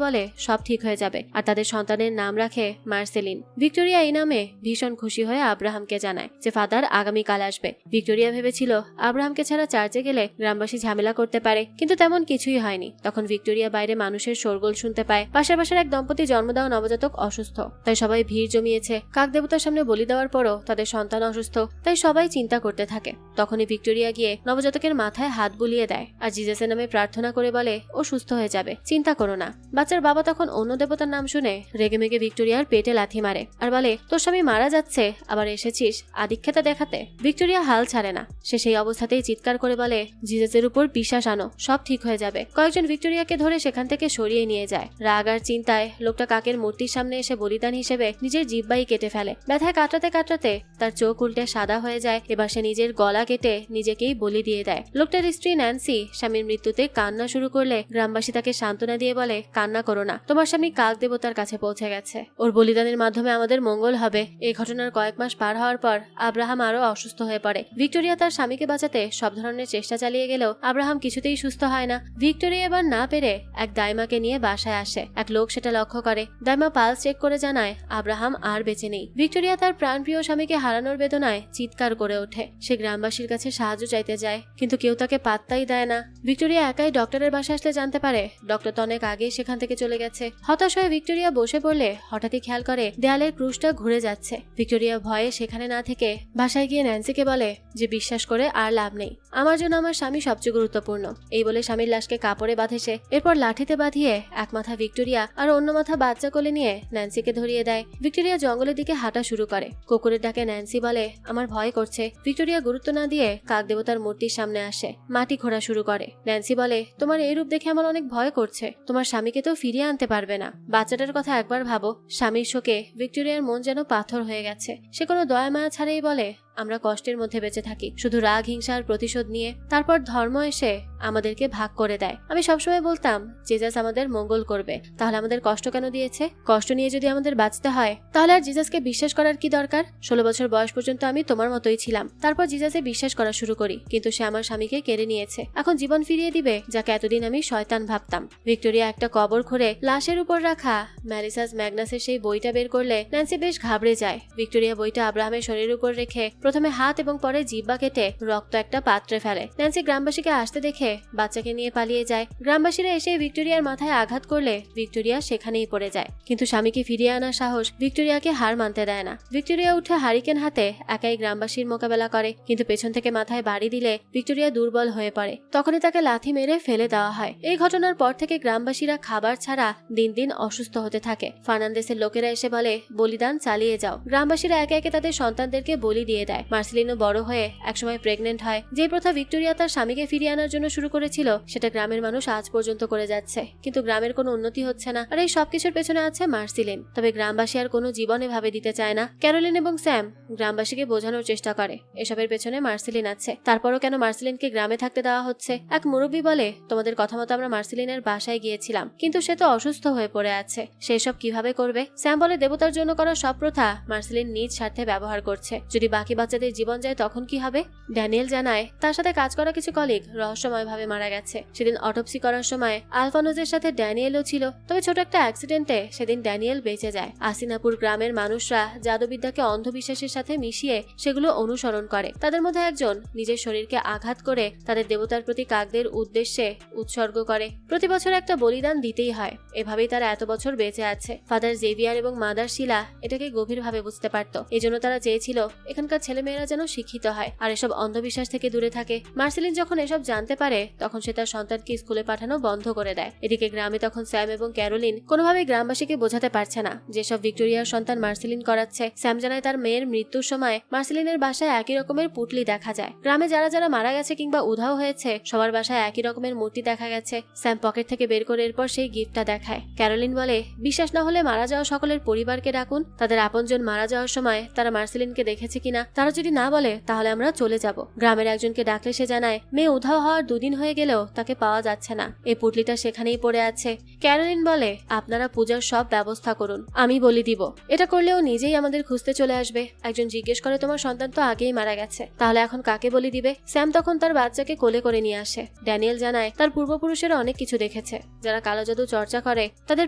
বলে সব ঠিক হয়ে যাবে, আর তাদের সন্তানের নাম রাখে মার্সেলিন। ভিক্টোরিয়া এই নামে ভীষণ খুশি হয়ে আব্রাহামকে জানায় যে ফাদার আগামীকাল আসবে। ভিক্টোরিয়া ভেবেছিল আব্রাহামকে ছাড়া চার্চে গেলে গ্রামবাসী ঝামেলা করতে পারে, কিন্তু তেমন কিছুই হয়নি। তখন ভিক্টোরিয়া বাইরে মানুষের শোরগোল শুনতে পায়। পাশের বাসার এক দম্পতি জন্ম দেওয়া নবজাতক অসুস্থ, তাই সবাই ভিড় জমিয়েছে। কাক দেবতার সামনে বলি দেওয়ার পরও তাদের সন্তান অসুস্থ, তাই সবাই চিন্তা করতে থাকে। তখনই ভিক্টোরিয়া গিয়ে নবজাতকের মাথায় হাত বুলিয়ে দেয় আর জিজাসের নামে প্রার্থনা করে বলে, ও সুস্থ হয়ে যাবে, চিন্তা করো না। বাচ্চার বাবা তখন অন্য দেবতার নাম শুনে রেগেমেগে ভিক্টোরিয়ার পেটে লাথি মারে আর বলে, তোর স্বামী মারা যাচ্ছে, আবার এসেছিস আদিক্ষেতা দেখাতে। ভিক্টোরিয়া হাল ছাড়ে না, সে সেই অবস্থাতেই চিৎকার করে বলে, জিজাসের উপর বিশ্বাস আনো, সব ঠিক হয়ে যাবে। কয়েকজন ভিক্টোরিয়াকে ধরে সেখান থেকে সরিয়ে নিয়ে যায়। রাগ আর চিন্তায় লোকটা কাকের মূর্তির সামনে এসে বলিদান হিসেবে নিজের জিহ্বাই কেটে ফেলে। ব্যথায় কাটাতে কাটাতে তার চোখ উল্টে সাদা হয়ে যায়। এবার সে নিজের গলা কেটে নিজেকেই বলি দিয়ে দেয়। লোকটার স্ত্রী ন্যান্সি স্বামীর মৃত্যুতে কান্না শুরু করলে গ্রামবাসী তাকে সান্ত্বনা দিয়ে বলে, কান্না করো না, তোমার স্বামী কাক দেবতার কাছে পৌঁছে গেছে, ওর বলিদানের মাধ্যমে আমাদের মঙ্গল হবে। এই ঘটনার কয়েক মাস পার হওয়ার পর আব্রাহাম আরো অসুস্থ হয়ে পড়ে। ভিক্টোরিয়া তার স্বামীকে বাঁচাতে সব ধরনের চেষ্টা চালিয়ে গেলেও আব্রাহাম কিছুতেই সুস্থ হয় না। ভিক্টোরিয়া এবার না পেরে এক দাইমাকে নিয়ে বাসায় আসে। এক লোক সেটা লক্ষ্য করে। দাইমা পালস চেক করে জানায় আব্রাহাম আর বেঁচে নেই। ভিক্টোরিয়া তার প্রাণপ্রিয় স্বামীকে হারানোর বেদনায় চিৎকার করে ওঠে। সে গ্রামবাসীর কাছে সাহায্য চাইতে যায়, কিন্তু কেউ তাকে পাত্তাই দেয় না। ভিক্টোরিয়া একাই ডক্টরের বাসায় আসলে জানতে পারে ডক্টর তো অনেক আগেই সেখান থেকে চলে গেছে। হতাশ হয়ে ভিক্টোরিয়া বসে পড়লে হঠাৎই খেয়াল করে দেয়ালের ক্রুশটা ঘুরে যাচ্ছে। ভিক্টোরিয়া ভয়ে সেখানে না থেকে বাসায় গিয়ে ন্যান্সিকে বলে যে বিশ্বাস করে আর লাভ নেই, আমার জন্য আমার স্বামী সবচেয়ে গুরুত্বপূর্ণ। এই বলে স্বামীর লাশকে কাপড়ে বাঁধে সে। এরপর লাঠিতে বাঁধিয়ে এক মাথা ভিক্টোরিয়া আর অন্য মাথা বাচ্চা কোলে নিয়ে ন্যান্সিকে ধরিয়ে দেয়। ভিক্টোরিয়া জঙ্গলের দিকে হাঁটা শুরু করে। কুকুরের ডাকে ন্যান্সি বলে, আমার ভয় করছে। ভিক্টোরিয়া গুরুত্ব না দিয়ে কাক দেবতার মূর্তির সামনে আসে, মাটি খোঁড়া শুরু করে। ন্যান্সি বলে, তোমার এই রূপ দেখে আমার অনেক ভয় করছে, তোমার স্বামীকে তো ফিরিয়ে আনতে পারবে না। বাচ্চাটার কথা একবার ভাবো। স্বামীর শোকে ভিক্টোরিয়ার মন যেন পাথর হয়ে গেছে। সে কোনো দয়া মায়া ছাড়াই বলে, আমরা কষ্টের মধ্যে বেঁচে থাকি শুধু রাগ হিংসা আর প্রতিশোধ নিয়ে। তারপর ধর্ম এসে আমাদেরকে ভাগ করে দেয়। আমি সবসময় বলতাম জিজাস আমাদের মঙ্গল করবে, তাহলে আমাদের কষ্ট কেন দিয়েছে? কষ্ট নিয়ে যদি আমাদের বাঁচতে হয় তাহলে আর জিজাসকে বিশ্বাস করার কি দরকার? 16 বছর বয়স পর্যন্ত আমি তোমার মতোই ছিলাম। তারপর জিজাসে বিশ্বাস করা শুরু করি, কিন্তু সে আমার স্বামীকে কেড়ে নিয়েছে। এখন জীবন ফিরিয়ে দিবে যাকে এতদিন আমি শয়তান ভাবতাম। ভিক্টোরিয়া একটা কবর খুঁড়ে লাশের উপর রাখা ম্যালিসাস ম্যাগনাসের সেই বইটা বের করলে ন্যান্সি বেশ ঘাবড়ে যায়। ভিক্টোরিয়া বইটা আব্রাহামের শরীরের উপর রেখে প্রথমে হাত এবং পরে জিহ্বা কেটে রক্ত একটা পাত্রে ফেলে। ন্যান্সি গ্রামবাসীকে আসতে দেখে বাচ্চাকে নিয়ে পালিয়ে যায়। গ্রামবাসীরা এসে ভিক্টোরিয়ার মাথায় আঘাত করলে ভিক্টোরিয়া সেখানেই পড়ে যায়। কিন্তু স্বামীকে ফিরিয়ে আনার সাহস ভিক্টোরিয়াকে হার মানতে দেয় না। ভিক্টোরিয়া উঠে হারিকেন হাতে একাই গ্রামবাসীর মোকাবেলা করে, কিন্তু পেছন থেকে মাথায় বাড়ি দিলে ভিক্টোরিয়া দুর্বল হয়ে পড়ে। তখনই তাকে লাথি মেরে ফেলে দেওয়া হয়। এই ঘটনার পর থেকে গ্রামবাসীরা খাবার ছাড়া দিন দিন অসুস্থ হতে থাকে। ফার্নান্দেসের লোকেরা এসে বলে, বলিদান চালিয়ে যাও। গ্রামবাসীরা একে একে তাদের সন্তানদেরকে বলি দিয়ে দেয়। দেয়। মার্সেলিনও বড় হয়ে একসময় প্রেগনেন্ট হয়। যে প্রথা ভিক্টোরিয়া তার স্বামীকে ফিরিয়ে আনার জন্য শুরু করেছিল সেটা গ্রামের মানুষ আজ পর্যন্ত করে যাচ্ছে, কিন্তু গ্রামের কোনো উন্নতি হচ্ছে না। আর এই সবকিছুর পেছনে আছে মার্সেলিন। তবে গ্রামবাসী আর কোনো জীবন এভাবে দিতে চায় না। ক্যারোলিন এবং স্যাম গ্রামবাসীকে বোঝানোর চেষ্টা করে এসবের পেছনে মার্সেলিন আছে। তারপরও কেন মার্সেলিনকে গ্রামে থাকতে দেওয়া হচ্ছে? এক মুরব্বী বলে, তোমাদের কথা মতো আমরা মার্সেলিনের বাসায় গিয়েছিলাম, কিন্তু সে তো অসুস্থ হয়ে পড়ে আছে, সে সব কিভাবে করবে? স্যাম বলে, দেবতার জন্য করা সব প্রথা মার্সেলিন নিজ স্বার্থে ব্যবহার করছে। যদি বাকি বাচ্চাদের জীবন যায় তখন কি হবে? ড্যানিয়েল জানায় তার সাথে কাজ করা কিছু কলিগ রহস্যময়ভাবে মারা গেছে। সেদিন অটোপসি করার সময় আলফানোজের সাথে ড্যানিয়েলও ছিল, তবে ছোট একটা অ্যাক্সিডেন্টে সেদিন ড্যানিয়েল বেঁচে যায়। আসিনাপুর গ্রামের মানুষরা জাদুবিদ্যাকে অন্ধবিশ্বাসের সাথে মিশিয়ে সেগুলো অনুসরণ করে। তাদের মধ্যে একজন নিজের শরীরকে আঘাত করে তাদের দেবতার প্রতি কাকদের উদ্দেশ্যে উৎসর্গ করে। প্রতি বছর একটা বলিদান দিতেই হয়। এভাবেই তারা এত বছর বেঁচে আছে। ফাদার জেভিয়ার এবং মাদার শিলা এটাকে গভীরভাবে বুঝতে পারত। এজন্য তারা চেয়েছিল এখানকার ছেলেমেয়েরা যেন শিক্ষিত হয় আর এসব অন্ধবিশ্বাস থেকে দূরে থাকে। মার্সেলিন যখন এসব জানতে পারে তখন সে তার সন্তানকে স্কুলে পাঠানো বন্ধ করে দেয়। এদিকে গ্রামে তখন স্যাম এবং ক্যারোলিন কোনোভাবেই গ্রামবাসীকে বোঝাতে পারছে না যেসব ভিক্টোরিয়ার সন্তান মার্সেলিন করাচ্ছে। স্যাম জানায় তার মেয়ের মৃত্যুর সময় মার্সেলিনের বাসায় একই রকমের পুটলি দেখা যায়। গ্রামে যারা যারা মারা গেছে কিংবা উধাও হয়েছে সবার বাসায় একই রকমের মূর্তি দেখা গেছে। স্যাম পকেট থেকে বের করে এরপর সেই গিফটটা দেখায়। ক্যারোলিন বলে, বিশ্বাস না হলে মারা যাওয়া সকলের পরিবারকে ডাকুন, তাদের আপনজন মারা যাওয়ার সময় তারা মার্সেলিনকে দেখেছে কিনা। তারা যদি না বলে তাহলে আমরা চলে যাব। গ্রামের একজনকে ডাকলে সে জানায় মেয়ে উধাও হওয়ার 2 দিন হয়ে গেলেও তাকে পাওয়া যাচ্ছে না। এই পুটলিটা সেখানেই পড়ে আছে। ক্যারোলিন বলে, আপনারা পূজার সব ব্যবস্থা করুন, আমি বলি দিব। এটা করলেও নিজেই আমাদের খুঁজতে চলে আসবে। একজন জিজ্ঞেস করে, তোমার সন্তান তো আগেই মারা গেছে, তাহলে এখন কাকে বলি দিবে? স্যাম তখন তার বাচ্চাকে কোলে করে নিয়ে আসে। ড্যানিয়েল জানায় তার পূর্বপুরুষেরা অনেক কিছু দেখেছে। যারা কালো জাদু চর্চা করে তাদের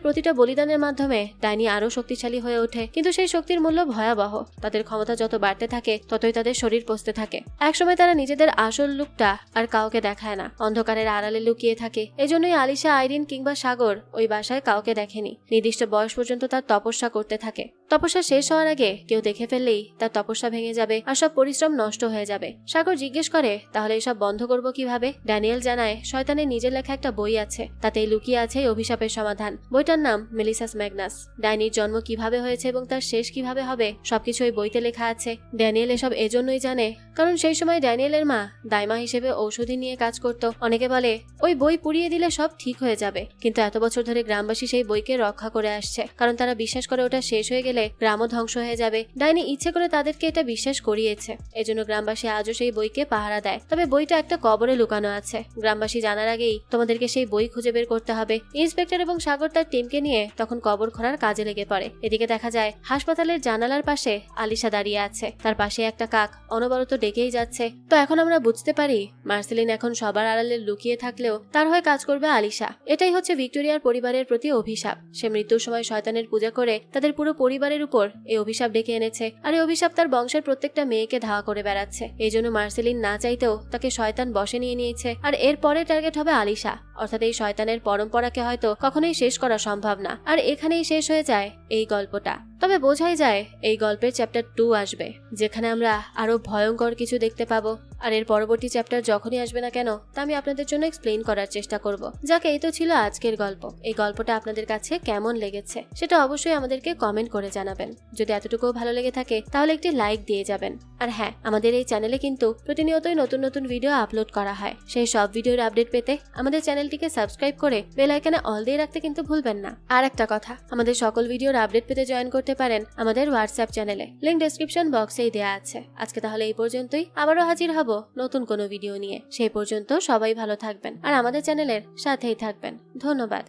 প্রতিটা বলিদানের মাধ্যমে ডাইনি আরো শক্তিশালী হয়ে ওঠে, কিন্তু সেই শক্তির মূল্য ভয়াবহ। তাদের ক্ষমতা যত বাড়তে থাকে ততই তাদের শরীর পচতে থাকে। একসময় তারা নিজেদের আসল লুকটা আর কাউকে দেখায় না, অন্ধকারের আড়ালে লুকিয়ে থাকে। এজন্যই আলিশা, আইরিন কিংবা সাগর ওই বাসায় কাউকে দেখেনি। নির্দিষ্ট বয়স পর্যন্ত তার তপস্যা করতে থাকে। তপস্যা শেষ হওয়ার আগে কেউ দেখে ফেললেই তার তপস্যা ভেঙে যাবে আর সব পরিশ্রম নষ্ট হয়ে যাবে। সাগর জিজ্ঞেস করে, তাহলে এসব বন্ধ করব কিভাবে? ড্যানিয়েল জানায় শয়তানের নিজের লেখা একটা বই আছে, তাতেই লুকিয়ে আছে অভিশাপের সমাধান। বইটার নাম মেলিসাস ম্যাগনাস। ডাইনির জন্ম কিভাবে হয়েছে এবং তার শেষ কিভাবে হবে সবকিছু ওই বইতে লেখা আছে। ড্যানিয়েল এসব এজন্যই জানে কারণ সেই সময় ড্যানিয়েলের মা দাইমা হিসেবে ঔষধি নিয়ে কাজ করত। অনেকে বলে ওই বই পুড়িয়ে দিলে সব ঠিক হয়ে যাবে, কিন্তু এত বছর ধরে গ্রামবাসী সেই বইকে রক্ষা করে আসছে, কারণ তারা বিশ্বাস করে ওটা শেষ হয়ে গেলে গ্রামও ধ্বংস হয়ে যাবে। ডাইনি ইচ্ছে করে তাদেরকে এটা বিশ্বাস করিয়েছে। এজন্য গ্রামবাসী আজও সেই বইকে পাহারা দেয়। তবে বইটা একটা কবরে লুকানো আছে। গ্রামবাসী জানার আগেই তোমাদেরকে সেই বই খুঁজে বের করতে হবে। ইন্সপেক্টর এবং সাগর তার টিমকে নিয়ে তখন কবর খোঁড়ার কাজে লেগে পড়ে। এদিকে দেখা যায় হাসপাতালের জানালার পাশে আলিশা দাঁড়িয়ে আছে। তার পাশে একটা কাক অনবরত ডেকেই যাচ্ছে। তো এখন আমরা বুঝতে পারি মার্সেলিন এখন সবার আড়ালে লুকিয়ে থাকলেও তার হয়ে কাজ করবে আলিশা। এটাই হচ্ছে ভিক্টোরিয়ার পরিবারের প্রতি অভিশাপ। সে মৃত্যুর সময় শয়তানের পূজা করে তাদের পুরো পরিবারের উপর এই অভিশাপ ডেকে এনেছে, আর এই অভিশাপ তার বংশের প্রত্যেকটা মেয়েকে ধাওয়া করে বেড়াচ্ছে। এই জন্য মার্সেলিন না চাইতেও তাকে শয়তান বশে নিয়ে নিয়েছে, আর এর পরে টার্গেট হবে আলিশা। অর্থাৎ এই শয়তানের পরম্পরাকে হয়তো কখনোই শেষ করা সম্ভব না, আর এখানেই শেষ হয়ে যায় এই গল্পটা। তবে বোঝাই যায় এই গল্পের চ্যাপ্টার 2 আসবে, যেখানে আমরা আরো ভয়ঙ্কর কিছু দেখতে পাবো। আর এর পরবর্তী চ্যাপ্টার যখনই আসবে না কেন তা আমি আপনাদের জন্য এক্সপ্লেইন করার চেষ্টা করব। যাকে এই তো ছিল আজকের গল্প। এই গল্পটা আপনাদের কাছে কেমন লেগেছে সেটা অবশ্যই আমাদেরকে কমেন্ট করে জানাবেন। যদি এতটুকুও ভালো লেগে থাকে তাহলে একটি লাইক দিয়ে যাবেন। আর হ্যাঁ, আমাদের এই চ্যানেলে কিন্তু প্রতিনিয়তই নতুন নতুন ভিডিও আপলোড করা হয়। সেই সব ভিডিওর আপডেট পেতে আমাদের চ্যানেলটিকে সাবস্ক্রাইব করে বেল আইকনে অল দিয়ে রাখতে কিন্তু ভুলবেন না। আর একটা কথা, আমাদের সকল ভিডিওর আপডেট পেতে জয়েন করতে পারেন আমাদের হোয়াটসঅ্যাপ চ্যানেলে, লিংক ডেসক্রিপশন বক্সেই দেয়া আছে। আজকে তাহলে এই পর্যন্তই, আবারও হাজির হব নতুন কোনো ভিডিও নিয়ে। সেই পর্যন্ত সবাই ভালো থাকবেন আর আমাদের চ্যানেলের সাথেই থাকবেন। ধন্যবাদ।